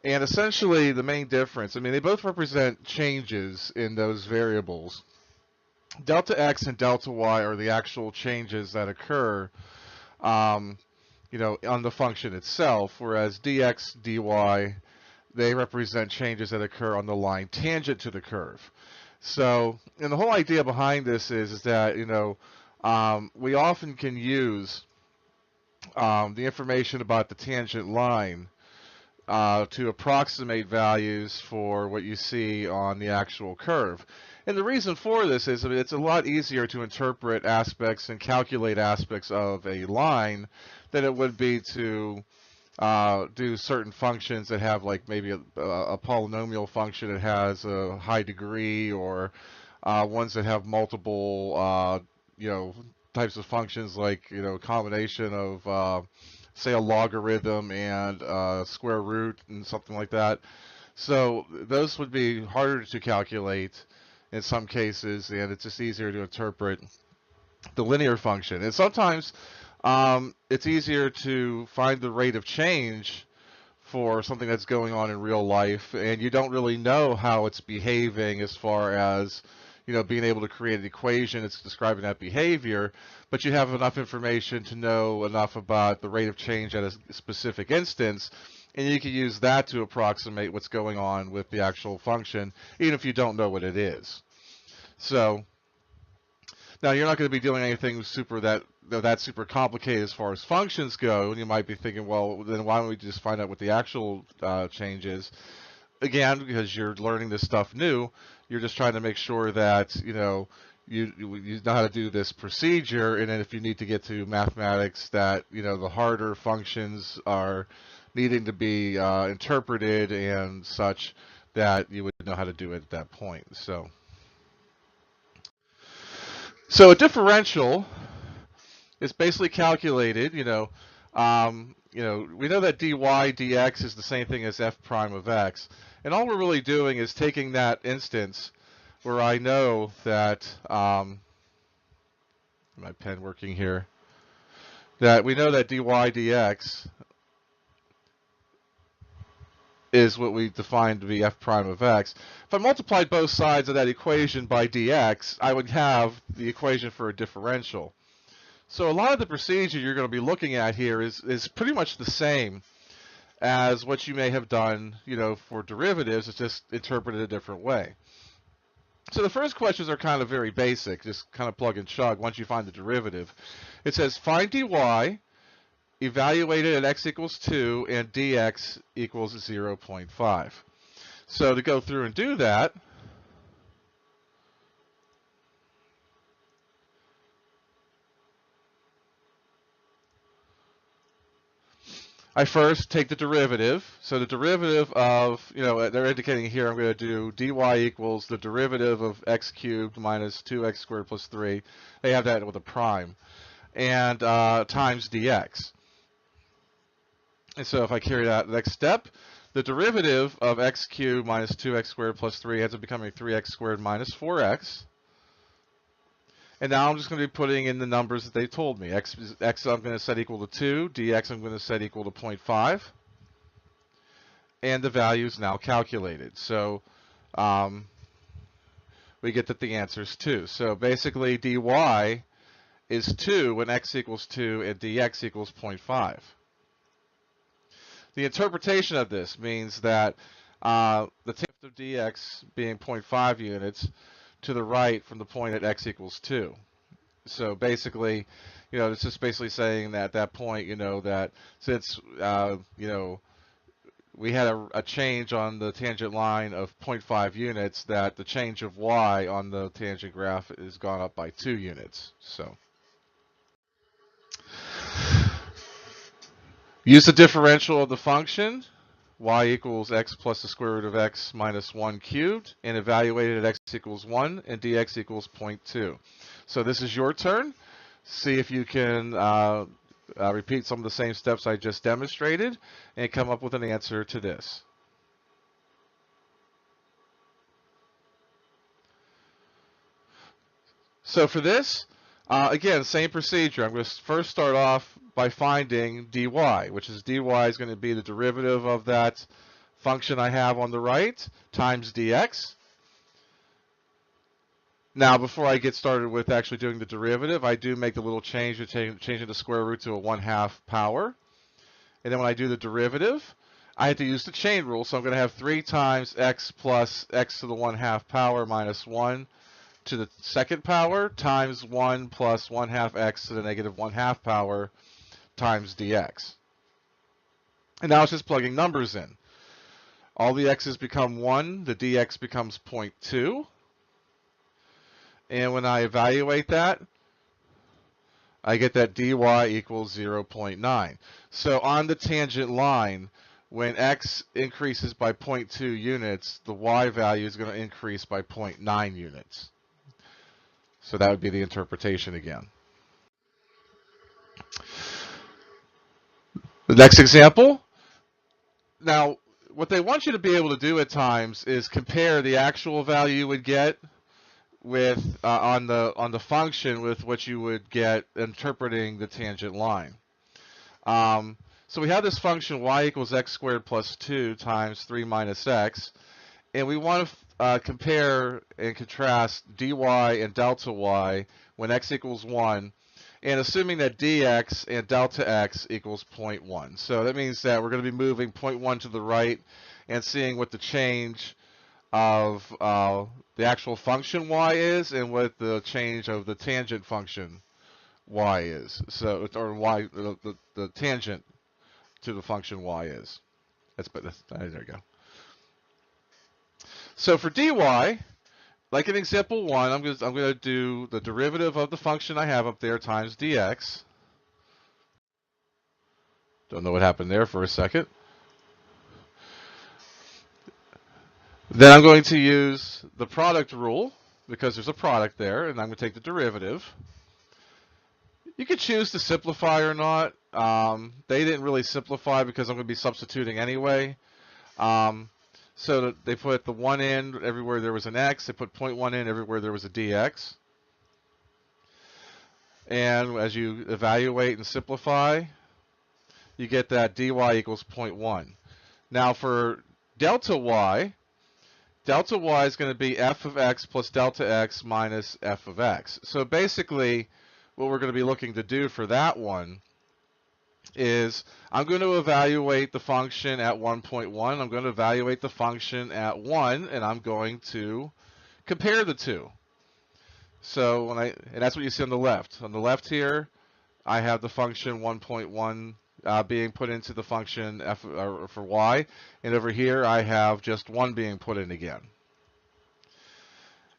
And essentially the main difference, I mean, they both represent changes in those variables. Delta x and delta y are the actual changes that occur on the function itself, whereas dx, dy, they represent changes that occur on the line tangent to the curve. So, and the whole idea behind this is that, we often can use the information about the tangent line to approximate values for what you see on the actual curve. And the reason for this is, I mean, it's a lot easier to interpret aspects and calculate aspects of a line than it would be to do certain functions that have like maybe a polynomial function that has a high degree, or ones that have multiple types of functions, like a combination of say a logarithm and square root and something like that. So those would be harder to calculate in some cases, and it's just easier to interpret the linear function. And sometimes it's easier to find the rate of change for something that's going on in real life, and you don't really know how it's behaving as far as being able to create an equation that's describing that behavior, but you have enough information to know enough about the rate of change at a specific instance, and you can use that to approximate what's going on with the actual function, even if you don't know what it is. So now you're not going to be doing anything that's super complicated as far as functions go, and you might be thinking, well, then why don't we just find out what the actual change is? Again, because you're learning this stuff new, you're just trying to make sure that you know how to do this procedure, and then if you need to get to mathematics, that the harder functions are needing to be interpreted and such, that you would know how to do it at that point. So a differential is basically calculated, we know that dy dx is the same thing as f prime of x. And all we're really doing is taking that instance where I know that, my pen working here, that we know that dy dx is what we defined to be f prime of x. If I multiplied both sides of that equation by dx, I would have the equation for a differential. So a lot of the procedure you're going to be looking at here is pretty much the same as what you may have done, for derivatives. It's just interpreted a different way. So the first questions are kind of very basic, just kind of plug and chug once you find the derivative. It says find dy, evaluate it at x equals 2, and dx equals 0.5. So to go through and do that, I first take the derivative. So the derivative of, they're indicating here, I'm going to do dy equals the derivative of x cubed minus 2x squared plus 3. They have that with a prime. And times dx. And so if I carry that next step, the derivative of x cubed minus 2x squared plus 3 ends up becoming 3x squared minus 4x. And now I'm just going to be putting in the numbers that they told me. X I'm going to set equal to 2. Dx I'm going to set equal to 0.5. And the value is now calculated. So we get that the answer is 2. So basically dy is 2 when x equals 2 and dx equals 0.5. The interpretation of this means that the tip of dx being 0.5 units to the right from the point at x equals 2. So basically, it's just basically saying that at that point, that since, we had a change on the tangent line of 0.5 units, that the change of y on the tangent graph is gone up by 2 units. So Use the differential of the function y equals x plus the square root of x minus 1 cubed, and evaluate it at x equals 1 and dx equals 0.2. So this is your turn. See if you can repeat some of the same steps I just demonstrated and come up with an answer to this. So for this, again, same procedure. I'm going to first start off by finding dy, which is dy is going to be the derivative of that function I have on the right times dx. Now, before I get started with actually doing the derivative, I do make the little change of changing the square root to a 1/2 power. And then when I do the derivative, I have to use the chain rule. So I'm going to have 3 times x plus x to the 1/2 power minus 1 to the second power times 1 plus 1/2 x to the negative 1/2 power times dx. And now it's just plugging numbers in. All the x's become 1, the dx becomes 0.2. And when I evaluate that, I get that dy equals 0.9. So on the tangent line, when x increases by 0.2 units, the y value is going to increase by 0.9 units. So that would be the interpretation again. The next example. Now, what they want you to be able to do at times is compare the actual value you would get with on the function with what you would get interpreting the tangent line. So we have this function y equals x squared plus 2 times 3 minus x, and we want to compare and contrast dy and delta y when x equals 1, and assuming that dx and delta x equals 0.1. So that means that we're going to be moving 0.1 to the right and seeing what the change of the actual function y is and what the change of the tangent function y is. So, or y, the tangent to the function y is. There you go. So for dy, like in example 1, I'm going to do the derivative of the function I have up there times dx. Don't know what happened there for a second. Then I'm going to use the product rule because there's a product there, and I'm going to take the derivative. You could choose to simplify or not. They didn't really simplify because I'm going to be substituting anyway. So they put the 1 in everywhere there was an x. They put 0.1 in everywhere there was a dx. And as you evaluate and simplify, you get that dy equals 0.1. Now for delta y is going to be f of x plus delta x minus f of x. So basically, what we're going to be looking to do for that one is I'm going to evaluate the function at 1.1. I'm going to evaluate the function at 1, and I'm going to compare the two. So and that's what you see on the left. On the left here, I have the function 1.1 being put into the function f for y, and over here I have just 1 being put in again.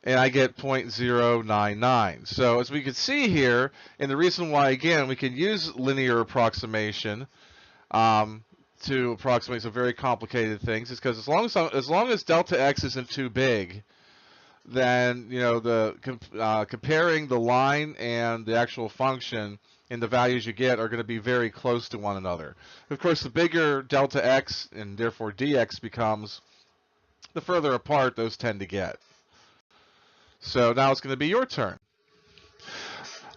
And I get 0.099. So as we can see here, and the reason why, again, we can use linear approximation to approximate some very complicated things is because as long as delta x isn't too big, then comparing the line and the actual function and the values you get are going to be very close to one another. Of course, the bigger delta x and therefore dx becomes, the further apart those tend to get. So now it's going to be your turn.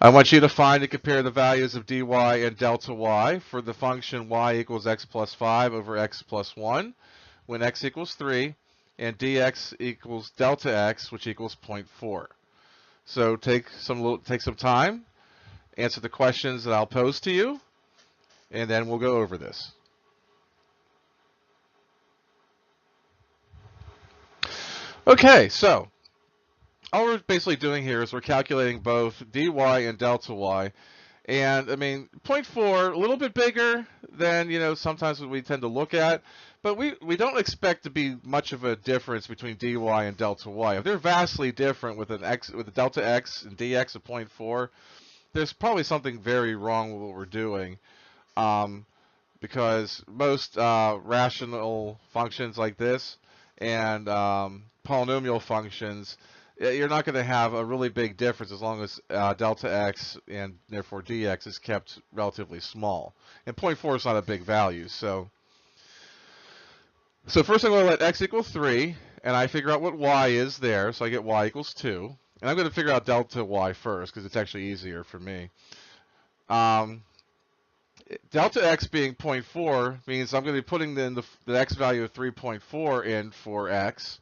I want you to find and compare the values of dy and delta y for the function y equals x plus 5 over x plus 1 when x equals 3 and dx equals delta x, which equals 0.4. So take some time, answer the questions that I'll pose to you, and then we'll go over this. Okay, so all we're basically doing here is we're calculating both dy and delta y. And I mean, 0.4, a little bit bigger than, sometimes what we tend to look at, but we don't expect to be much of a difference between dy and delta y. If they're vastly different with a delta x and dx of 0.4, there's probably something very wrong with what we're doing. because most rational functions like this and polynomial functions, you're not going to have a really big difference as long as delta x and therefore dx is kept relatively small. And zero point 0.4 is not a big value. So first I'm going to let x equal 3, and I figure out what y is there. So I get y equals 2. And I'm going to figure out delta y first because it's actually easier for me. Delta x being 0.4 means I'm going to be putting in the x value of 3.4 in for x,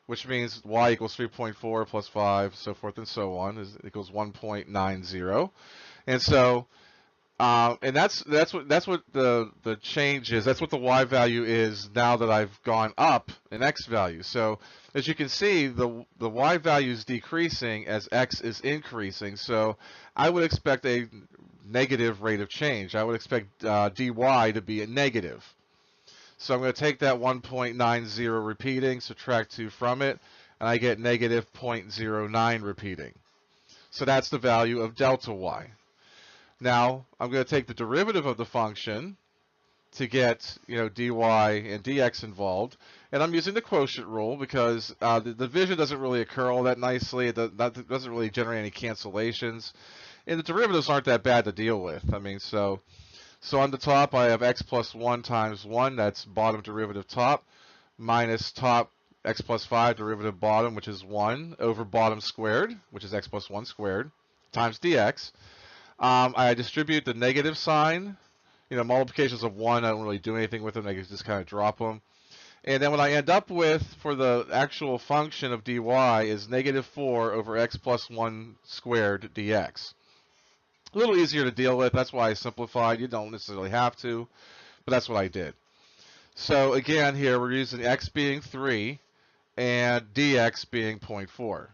which means y equals 3.4 plus 5, so forth and so on, is equals 1.90. And so, and that's what the change is. That's what the y value is now that I've gone up in x value. So as you can see, the y value is decreasing as x is increasing. So I would expect a negative rate of change. I would expect dy to be a negative. So I'm going to take that 1.90 repeating, subtract 2 from it, and I get negative 0.09 repeating. So that's the value of delta y. Now I'm going to take the derivative of the function to get dy and dx involved, and I'm using the quotient rule because the division doesn't really occur all that nicely. It doesn't really generate any cancellations, and the derivatives aren't that bad to deal with. I mean, so on the top I have x plus 1 times 1, that's bottom derivative top, minus top x plus 5 derivative bottom, which is 1, over bottom squared, which is x plus 1 squared, times dx. I distribute the negative sign. Multiplications of 1, I don't really do anything with them. I just kind of drop them. And then what I end up with for the actual function of dy is negative 4 over x plus 1 squared dx. A little easier to deal with. That's why I simplified. You don't necessarily have to, but that's what I did. So again, here we're using x being 3 and dx being 0.4.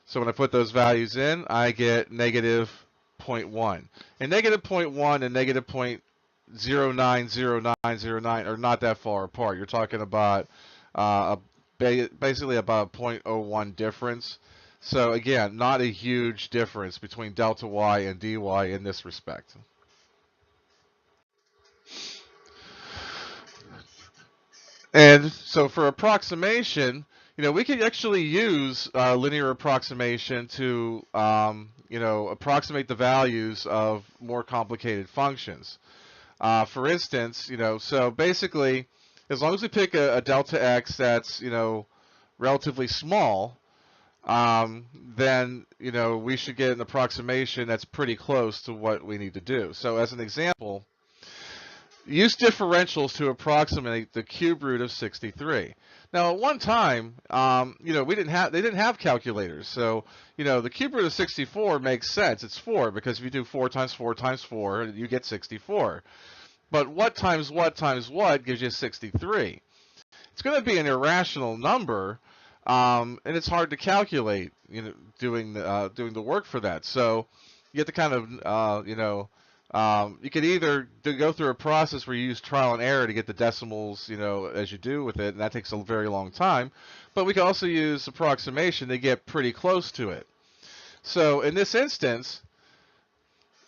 So when I put those values in, I get negative 0.1. And negative 0.1 and negative 0.090909 are not that far apart. You're talking about basically about a 0.01 difference. So again, not a huge difference between delta y and dy in this respect. And so for approximation, we can actually use linear approximation to, approximate the values of more complicated functions. For instance, so basically, as long as we pick a delta x that's, relatively small, then, we should get an approximation that's pretty close to what we need to do. So as an example, use differentials to approximate the cube root of 63. Now, at one time, they didn't have calculators. So, the cube root of 64 makes sense. It's 4 because if you do 4 times 4 times 4, you get 64. But what times what times what gives you 63? It's going to be an irrational number, and it's hard to calculate. Doing the work for that. So you have to kind of you could either go through a process where you use trial and error to get the decimals, as you do with it, and that takes a very long time. But we can also use approximation to get pretty close to it. So in this instance,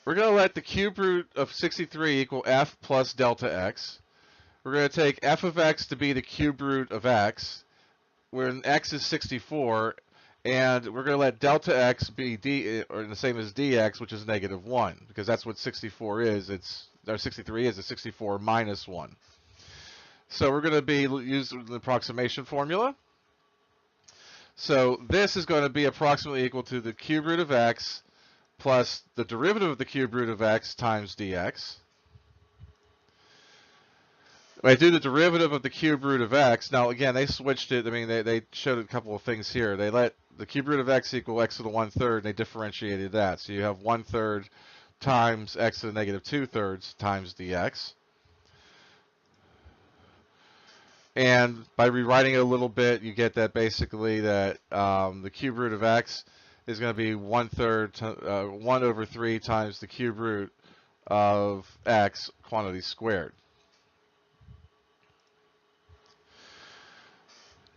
we're going to let the cube root of 63 equal f plus delta x. We're going to take f of x to be the cube root of x, where x is 64, and we're going to let delta x be or the same as dx, which is negative 1, because that's what 64 is. Or 63 is. It's 64 minus 1. So we're going to be using the approximation formula. So this is going to be approximately equal to the cube root of x plus the derivative of the cube root of x times dx. When I do the derivative of the cube root of x, now again, they switched it. I mean, they showed a couple of things here. They let the cube root of x equal x to the 1/3, and they differentiated that. So you have 1/3 times x to the negative 2/3 times dx. And by rewriting it a little bit, you get that basically that the cube root of x is going to be 1/3, 1 over 3 times the cube root of x quantity squared.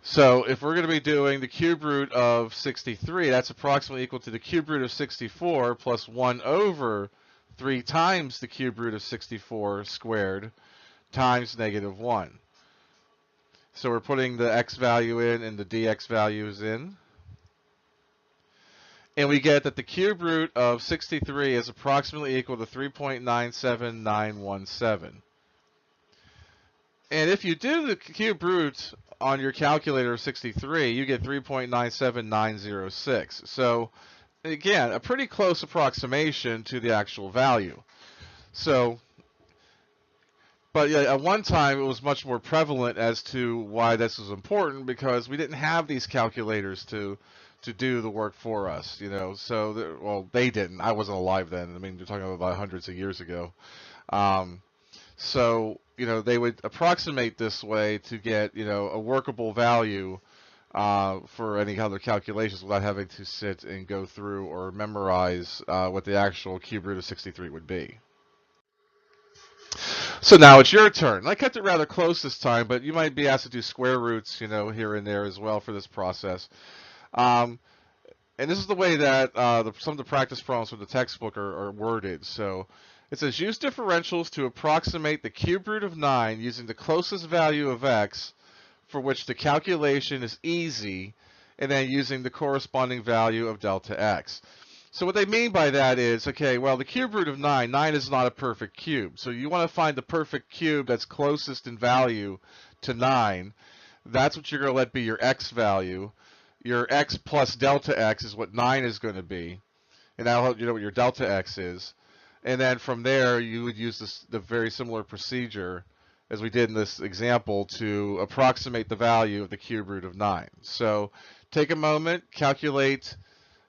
So if we're going to be doing the cube root of 63, that's approximately equal to the cube root of 64 plus 1 over 3 times the cube root of 64 squared times negative 1. So we're putting the x value in and the dx values in. And we get that the cube root of 63 is approximately equal to 3.97917. And if you do the cube root on your calculator of 63, you get 3.97906. So again, a pretty close approximation to the actual value. So, but yeah, at one time it was much more prevalent as to why this was important, because we didn't have these calculators to do the work for us, you know. So, well, they didn't. I wasn't alive then. I mean, you're talking about hundreds of years ago. So, you know, they would approximate this way to get, you know, a workable value for any other calculations without having to sit and go through or memorize what the actual cube root of 63 would be. So now it's your turn. I kept it rather close this time, but you might be asked to do square roots, you know, here and there as well for this process. And this is the way that some of the practice problems from the textbook are worded. So it says use differentials to approximate the cube root of 9 using the closest value of x for which the calculation is easy, and then using the corresponding value of delta x. So what they mean by that is, okay, well, the cube root of 9 is not a perfect cube. So you want to find the perfect cube that's closest in value to 9. That's what you're going to let be your x value. Your x plus delta x is what 9 is going to be. And that'll help you know what your delta x is. And then from there, you would use the very similar procedure as we did in this example to approximate the value of the cube root of 9. So take a moment, calculate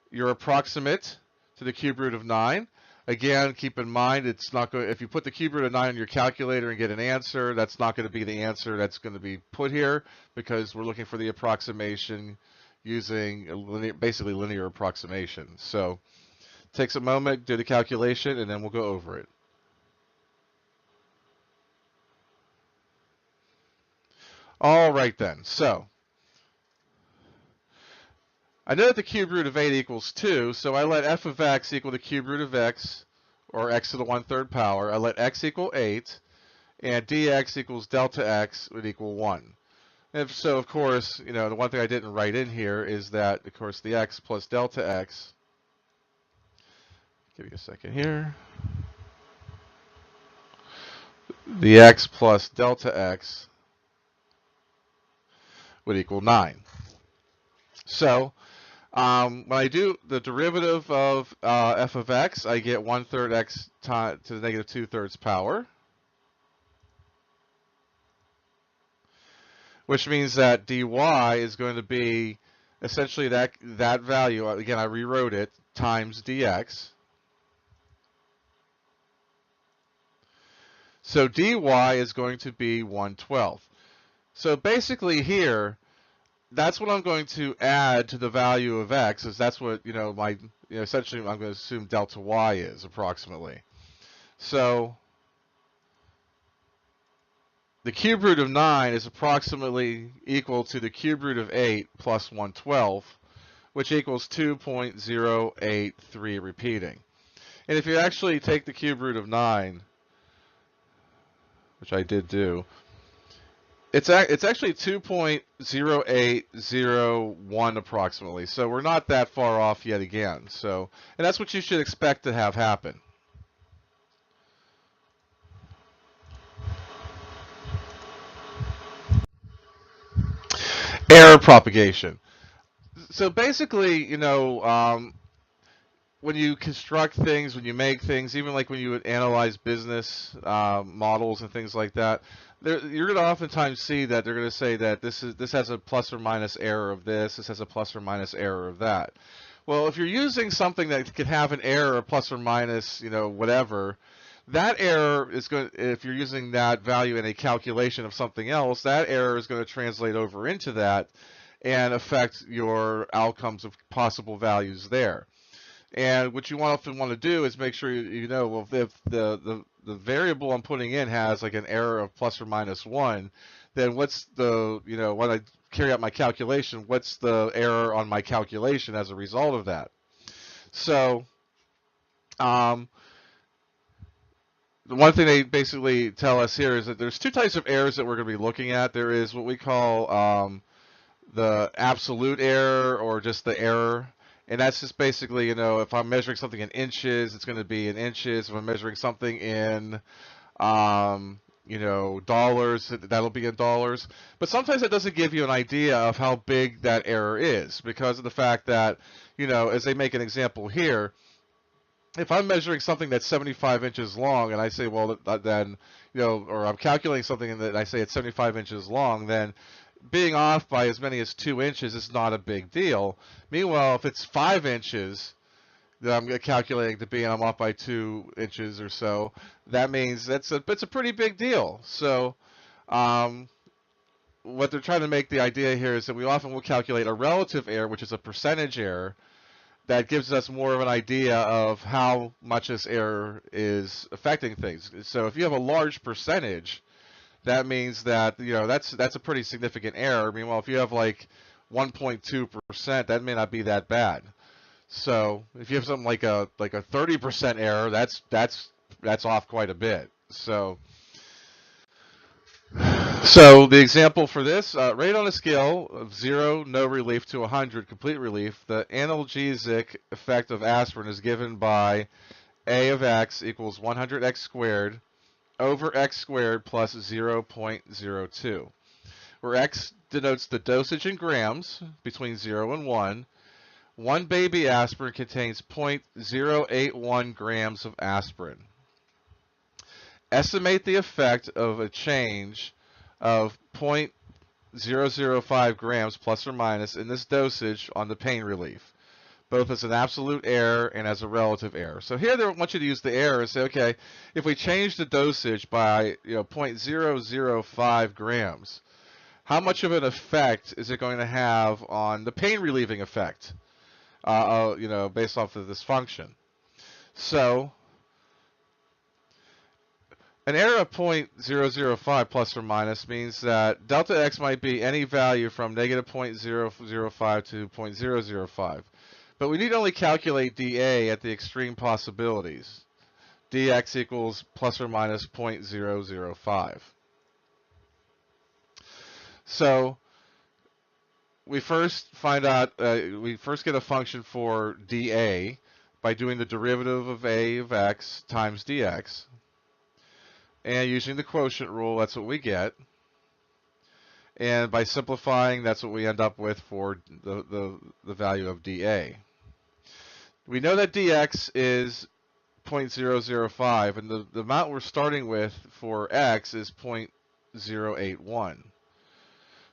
your approximate to the cube root of 9. Again, keep in mind, it's not going. If you put the cube root of 9 in your calculator and get an answer, that's not going to be the answer that's going to be put here, because we're looking for the approximation using basically linear approximation. So takes a moment, do the calculation, and then we'll go over it. All right then, so I know that the cube root of 8 equals 2, so I let f of x equal the cube root of x, or x to the 1/3 power. I let x equal 8, and dx equals delta x would equal 1. And so, of course, you know, the one thing I didn't write in here is that, of course, the x plus delta x, give you a second here, the x plus delta x would equal 9. So when I do the derivative of f of x, I get 1/3 x to the negative 2/3 power, which means that dy is going to be essentially that value. Again, I rewrote it, times dx. So dy is going to be 1/12. So basically here, that's what I'm going to add to the value of x, is that's what, you know, essentially I'm going to assume delta y is approximately. So the cube root of 9 is approximately equal to the cube root of 8 plus 1/12, which equals 2.083 repeating. And if you actually take the cube root of 9, which I did do, it's actually 2.0801 approximately. So we're not that far off yet again. So, and that's what you should expect to have happen. Error propagation. So basically, you know, when you construct things, when you make things, even like when you would analyze business models and things like that, you're going to oftentimes see that they're going to say that this has a plus or minus error of this has a plus or minus error of that. Well, if you're using something that could have an error of plus or minus, you know, whatever, that error is going. If you're using that value in a calculation of something else, that error is going to translate over into that and affect your outcomes of possible values there. And what you often want to do is make sure you know, well, if the variable I'm putting in has like an error of plus or minus 1, then what's the, you know, when I carry out my calculation, what's the error on my calculation as a result of that? So the one thing they basically tell us here is that there's two types of errors that we're going to be looking at. There is what we call the absolute error or just the error. And that's just basically, if I'm measuring something in inches, it's going to be in inches. If I'm measuring something in, dollars, that'll be in dollars. But sometimes it doesn't give you an idea of how big that error is because of the fact that, as they make an example here, if I'm measuring something that's 75 inches long and I say, well, then, or I'm calculating something and I say it's 75 inches long, then being off by as many as 2 inches is not a big deal. Meanwhile, if it's 5 inches that I'm calculating to be and I'm off by 2 inches or so, that means it's a pretty big deal. So what they're trying to make the idea here is that we often will calculate a relative error, which is a percentage error, that gives us more of an idea of how much this error is affecting things. So if you have a large percentage, that means that that's a pretty significant error. Meanwhile, if you have like 1.2%, that may not be that bad. So if you have something like a 30% error, that's off quite a bit. So the example for this, rate on a scale of 0, no relief, to 100, complete relief, the analgesic effect of aspirin is given by A of x equals 100x squared over x squared plus 0.02, where x denotes the dosage in grams between 0 and 1. One baby aspirin contains 0.081 grams of aspirin. Estimate the effect of a change of 0.005 grams plus or minus in this dosage on the pain relief, both as an absolute error and as a relative error. So here they want you to use the error and say, okay, if we change the dosage by 0.005 grams, how much of an effect is it going to have on the pain relieving effect, based off of this function? So an error of 0.005 plus or minus means that delta x might be any value from negative 0.005 to 0.005. But we need only calculate dA at the extreme possibilities. dx equals plus or minus 0.005. So we first find out, we first get a function for dA by doing the derivative of a of x times dx. And using the quotient rule, that's what we get. And by simplifying, that's what we end up with for the value of dA. We know that dx is 0.005, and the amount we're starting with for x is 0.081.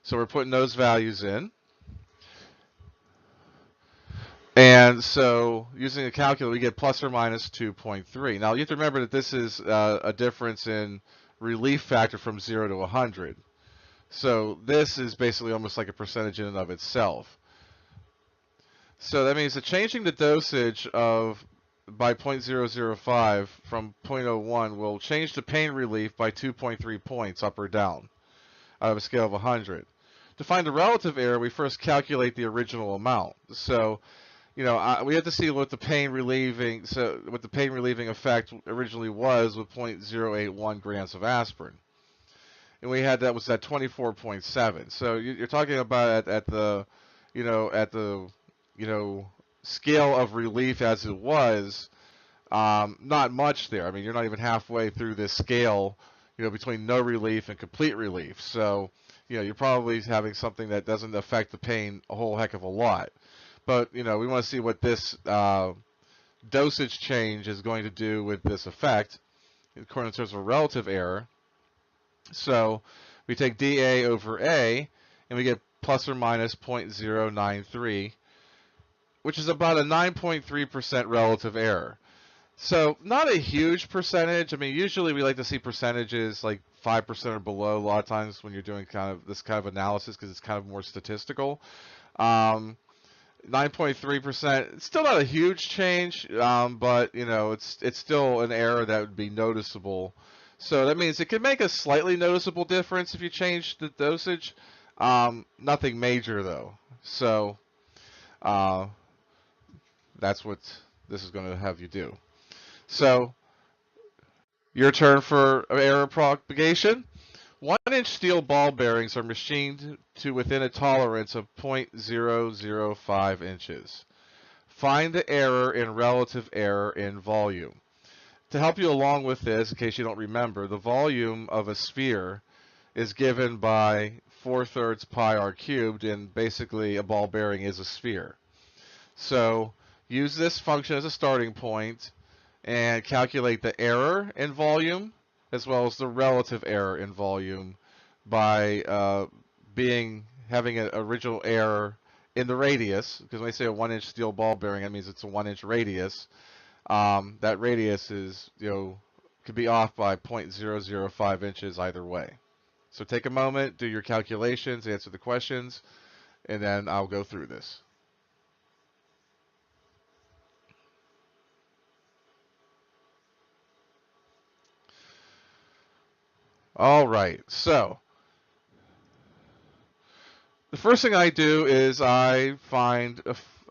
So we're putting those values in. And so using a calculator, we get plus or minus 2.3. Now you have to remember that this is a difference in relief factor from 0 to 100. So this is basically almost like a percentage in and of itself. So that means that changing the dosage by 0.005 from 0.01 will change the pain relief by 2.3 points up or down out of a scale of 100. To find the relative error, we first calculate the original amount. So we have to see what the pain relieving effect originally was with 0.081 grams of aspirin, and we had that was at 24.7. So you're talking about at the scale of relief as it was, not much there. I mean, you're not even halfway through this scale, between no relief and complete relief. So you're probably having something that doesn't affect the pain a whole heck of a lot. But, we want to see what this dosage change is going to do with this effect, according to terms of relative error. So we take dA over A, and we get plus or minus 0.093, which is about a 9.3% relative error. So not a huge percentage. I mean, usually we like to see percentages like 5% or below a lot of times when you're doing this kind of analysis because it's kind of more statistical. 9.3%, still not a huge change, but it's still an error that would be noticeable. So that means it could make a slightly noticeable difference if you change the dosage. Nothing major though. So that's what this is going to have you do. So Your turn for error propagation. 1-inch steel ball bearings are machined to within a tolerance of 0.005 inches. Find the error in relative error in volume. To help you along with this, in case you don't remember, the volume of a sphere is given by 4/3 pi r cubed, and basically a ball bearing is a sphere. So use this function as a starting point and calculate the error in volume as well as the relative error in volume by having an original error in the radius, because when I say a 1-inch steel ball bearing, that means it's a 1-inch radius. That radius is, could be off by 0.005 inches either way. So take a moment, do your calculations, answer the questions, and then I'll go through this. All right, so the first thing I do is I find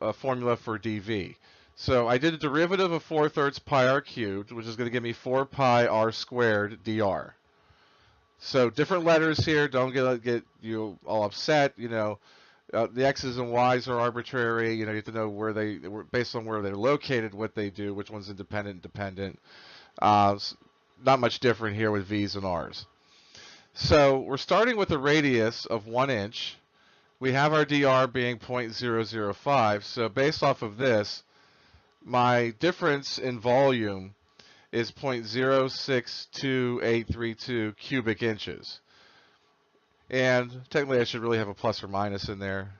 a formula for dV. So I did a derivative of 4/3 pi r cubed, which is going to give me 4 pi r squared dr. So different letters here. Don't get you all upset. The x's and y's are arbitrary. You have to know based on where they're located, what they do, which one's independent, dependent. Not much different here with v's and r's. So we're starting with a radius of 1 inch. We have our dr being 0.005. So based off of this, my difference in volume is 0.062832 cubic inches. And technically I should really have a plus or minus in there.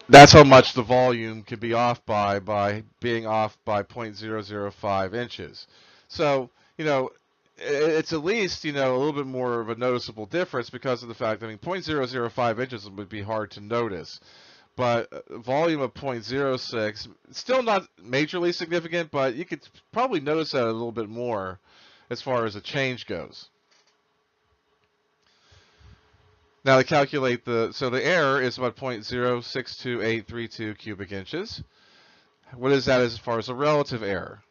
That's how much the volume can be off by being off by 0.005 inches. So, it's at least, a little bit more of a noticeable difference because of the fact, 0.005 inches would be hard to notice. But volume of 0.06, still not majorly significant, but you could probably notice that a little bit more as far as a change goes. Now to calculate so the error is about 0.062832 cubic inches. What is that as far as a relative error?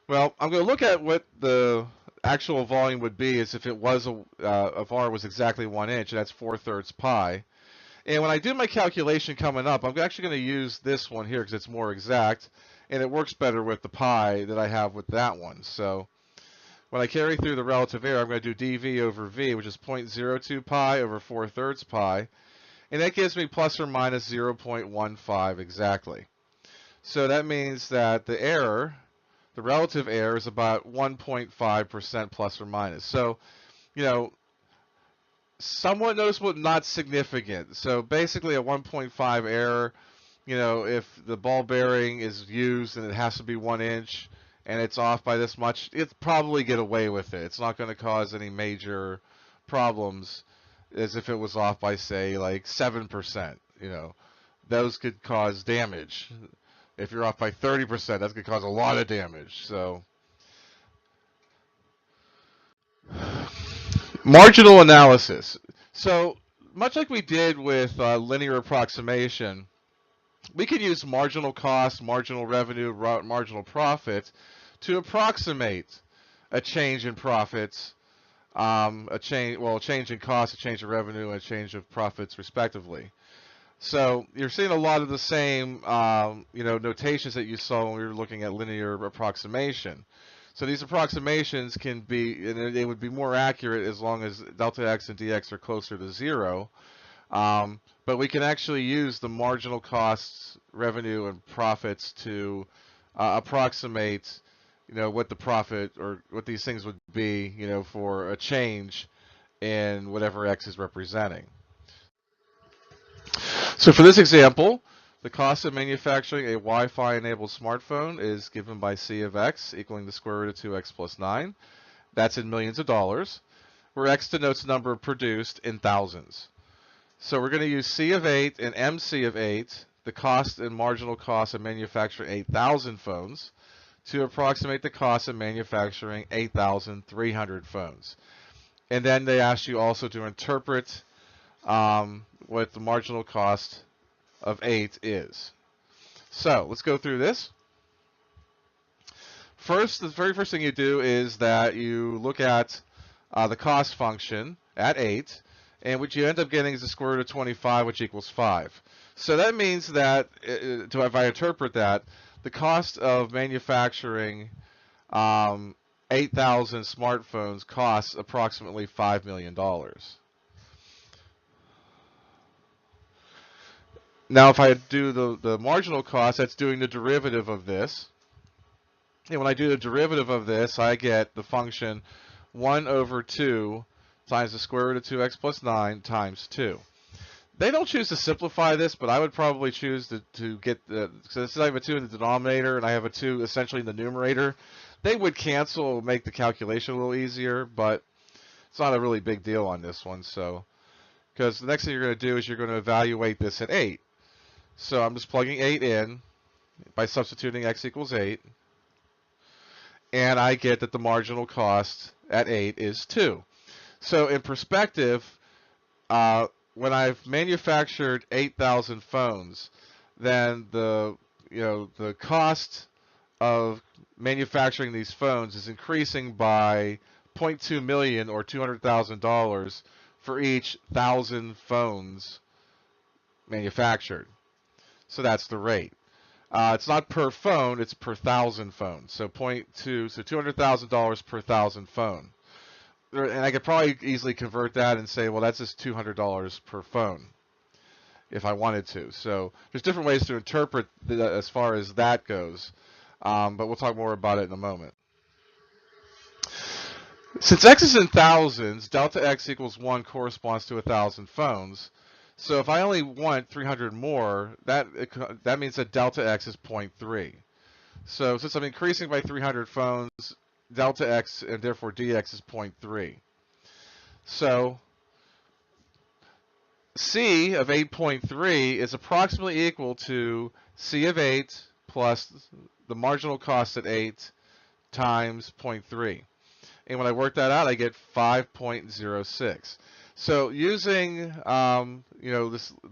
Well, I'm going to look at what the actual volume would be as if it was if r was exactly 1 inch, and that's 4/3 pi. And when I do my calculation coming up, I'm actually going to use this one here because it's more exact, and it works better with the pi that I have with that one. So when I carry through the relative error, I'm going to do dV over V, which is 0.02 pi over 4/3 pi, and that gives me plus or minus 0.15 exactly. So that means that the error, the relative error, is about 1.5% plus or minus. So, somewhat noticeable, not significant. So basically a 1.5 error, if the ball bearing is used and it has to be 1 inch and it's off by this much, it'll probably get away with it. It's not going to cause any major problems as if it was off by, say, like 7%. Those could cause damage. If you're off by 30%, that's going to cause a lot of damage. So marginal analysis. So much like we did with linear approximation, we could use marginal cost, marginal revenue, marginal profit to approximate a change in profits, a change in cost, a change in revenue, and a change of profits, respectively. So you're seeing a lot of the same, notations that you saw when we were looking at linear approximation. So these approximations can be, and they would be more accurate as long as delta x and dx are closer to 0. But we can actually use the marginal costs, revenue, and profits to approximate, what the profit or what these things would be, for a change in whatever x is representing. So for this example, the cost of manufacturing a Wi-Fi enabled smartphone is given by C of x equaling the square root of 2x plus 9. That's in millions of dollars, where x denotes number produced in thousands. So we're going to use C of 8 and MC of 8, the cost and marginal cost of manufacturing 8,000 phones, to approximate the cost of manufacturing 8,300 phones. And then they ask you also to interpret what the marginal cost of 8 is. So let's go through this. First, the very first thing you do is that you look at the cost function at 8, and what you end up getting is the square root of 25, which equals 5. So that means that, if I interpret that, the cost of manufacturing 8,000 smartphones costs approximately $5 million. Now, if I do the marginal cost, that's doing the derivative of this. And when I do the derivative of this, I get the function 1 over 2 times the square root of 2x plus 9 times 2. They don't choose to simplify this, but I would probably choose to get the, so since I have a 2 in the denominator and I have a 2 essentially in the numerator, they would cancel, make the calculation a little easier, but it's not a really big deal on this one. So, because the next thing you're going to do is you're going to evaluate this at 8. So I'm just plugging 8 in by substituting x equals 8. And I get that the marginal cost at 8 is 2. So in perspective, when I've manufactured 8,000 phones, then the cost of manufacturing these phones is increasing by 0.2 million or $200,000 for each 1,000 phones manufactured. So that's the rate. It's not per phone, it's per 1,000 phones. So 0.2, so $200,000 per 1,000 phone. And I could probably easily convert that and say, well, that's just $200 per phone if I wanted to. So there's different ways to interpret as far as that goes. But we'll talk more about it in a moment. Since x is in thousands, delta x equals 1 corresponds to 1,000 phones. So if I only want 300 more, that means that delta x is 0.3. So since I'm increasing by 300 phones, delta x and therefore dx is 0.3. So C of 8.3 is approximately equal to C of 8 plus the marginal cost at 8 times 0.3. And when I work that out, I get 5.06. So using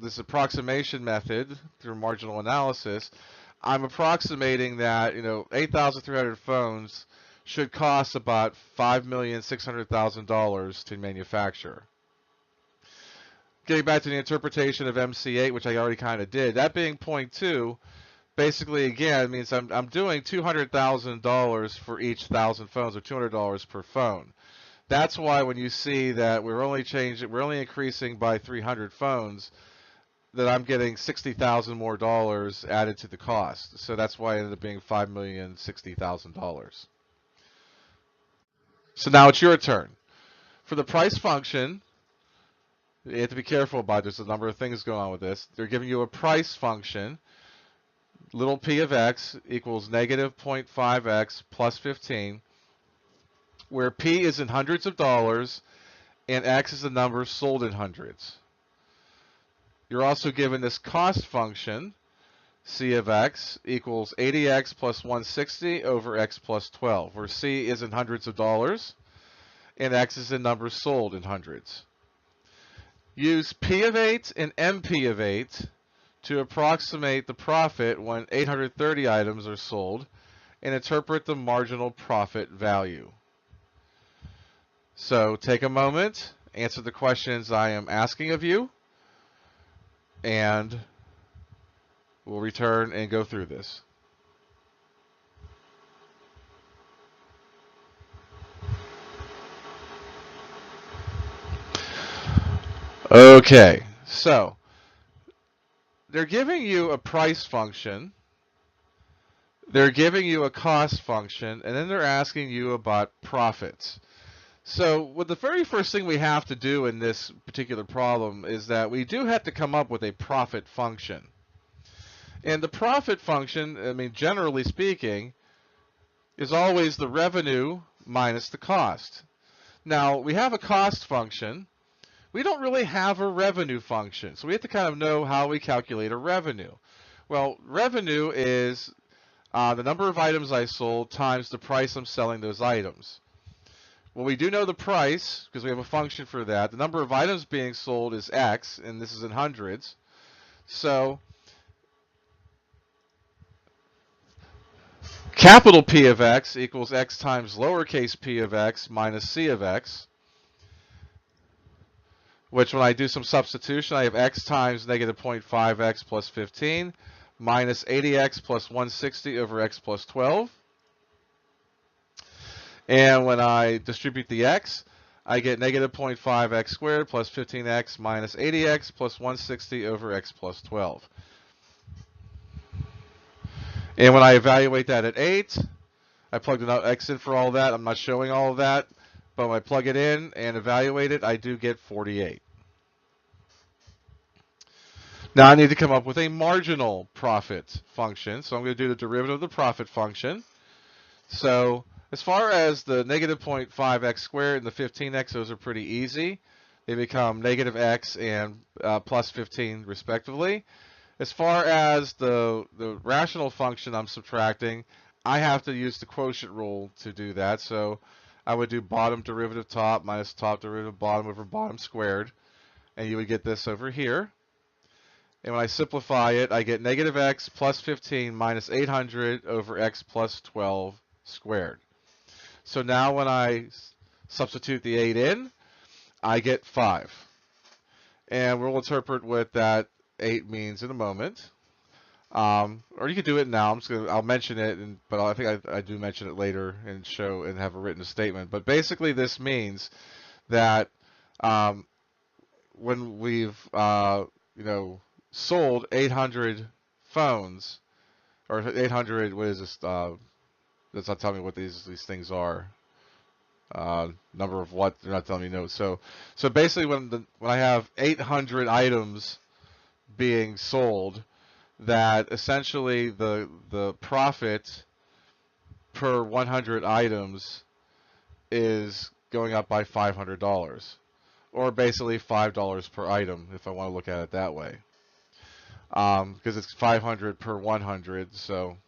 this approximation method through marginal analysis, I'm approximating that 8,300 phones should cost about $5,600,000 to manufacture. Getting back to the interpretation of MC8, which I already kind of did, that being 0.2, basically again means I'm doing $200,000 for each 1,000 phones, or $200 per phone. That's why when you see that we're only increasing by 300 phones, that I'm getting $60,000 more added to the cost. So that's why it ended up being $5,060,000. So now it's your turn. For the price function, you have to be careful about. There's a number of things going on with this. They're giving you a price function. Little p of x equals negative 0.5x plus 15, where p is in hundreds of dollars and x is the number sold in hundreds. You're also given this cost function, c of x equals 80x plus 160 over x plus 12, where c is in hundreds of dollars and x is in numbers sold in hundreds. Use p of 8 and mp of 8 to approximate the profit when 830 items are sold and interpret the marginal profit value. So take a moment, answer the questions I am asking of you, and we'll return and go through this. Okay, so they're giving you a price function, they're giving you a cost function, and then they're asking you about profits. So the very first thing we have to do in this particular problem is that we do have to come up with a profit function. And the profit function, generally speaking, is always the revenue minus the cost. Now, we have a cost function. We don't really have a revenue function, so we have to kind of know how we calculate a revenue. Well, revenue is the number of items I sold times the price I'm selling those items. Well, we do know the price because we have a function for that. The number of items being sold is x, and this is in hundreds. So Capital P of x equals x times lowercase p of x minus c of x, which when I do some substitution, I have x times negative 0.5x plus 15 minus 80x plus 160 over x plus 12. And when I distribute the x, I get negative 0.5x squared plus 15x minus 80x plus 160 over x plus 12. And when I evaluate that at 8, I plugged an x in for all that. I'm not showing all of that, but when I plug it in and evaluate it, I do get 48. Now I need to come up with a marginal profit function. So I'm going to do the derivative of the profit function. So as far as the negative 0.5x squared and the 15x, those are pretty easy. They become negative x and plus 15 respectively. As far as the rational function I'm subtracting, I have to use the quotient rule to do that. So I would do bottom derivative top minus top derivative bottom over bottom squared. And you would get this over here. And when I simplify it, I get negative x plus 15 minus 800 over x plus 12 squared. So now when I substitute the 8 in, I get 5. And we'll interpret what that 8 means in a moment. Or you could do it now. I'll mention it, but I think I do mention it later and show and have a written statement. But basically, this means that when we've sold 800 phones, or 800, what is this? That's not telling me what these things are. Number of what? They're not telling me no. So basically, when I have 800 items being sold, that essentially the profit per 100 items is going up by $500, or basically $5 per item if I want to look at it that way. Because it's 500 per 100, so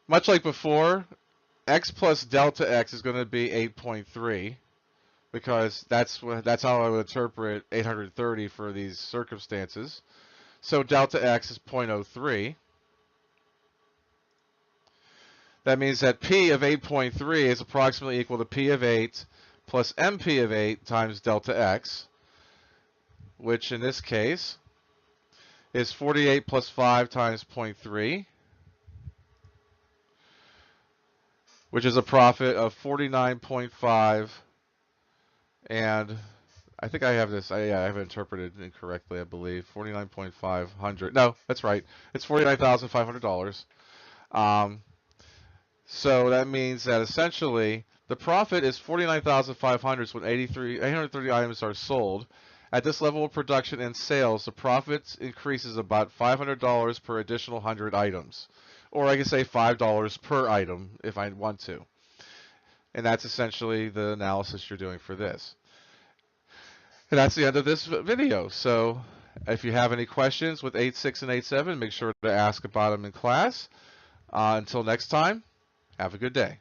much like before, x plus delta x is going to be 8.3, because that's how I would interpret 830 for these circumstances. So delta x is 0.03. That means that P of 8.3 is approximately equal to P of 8 plus MP of 8 times delta x, which in this case is 48 plus 5 times 0.3, which is a profit of 49.5. And I think I have this, I have interpreted incorrectly, I believe. 49.500. No, that's right. It's $49,500. So that means that essentially the profit is $49,500 when 830 items are sold. At this level of production and sales, the profit increases about $500 per additional 100 items. Or I can say $5 per item if I want to. And that's essentially the analysis you're doing for this. And that's the end of this video. So if you have any questions with 8.6 and 8.7, make sure to ask about them in class. Until next time, have a good day.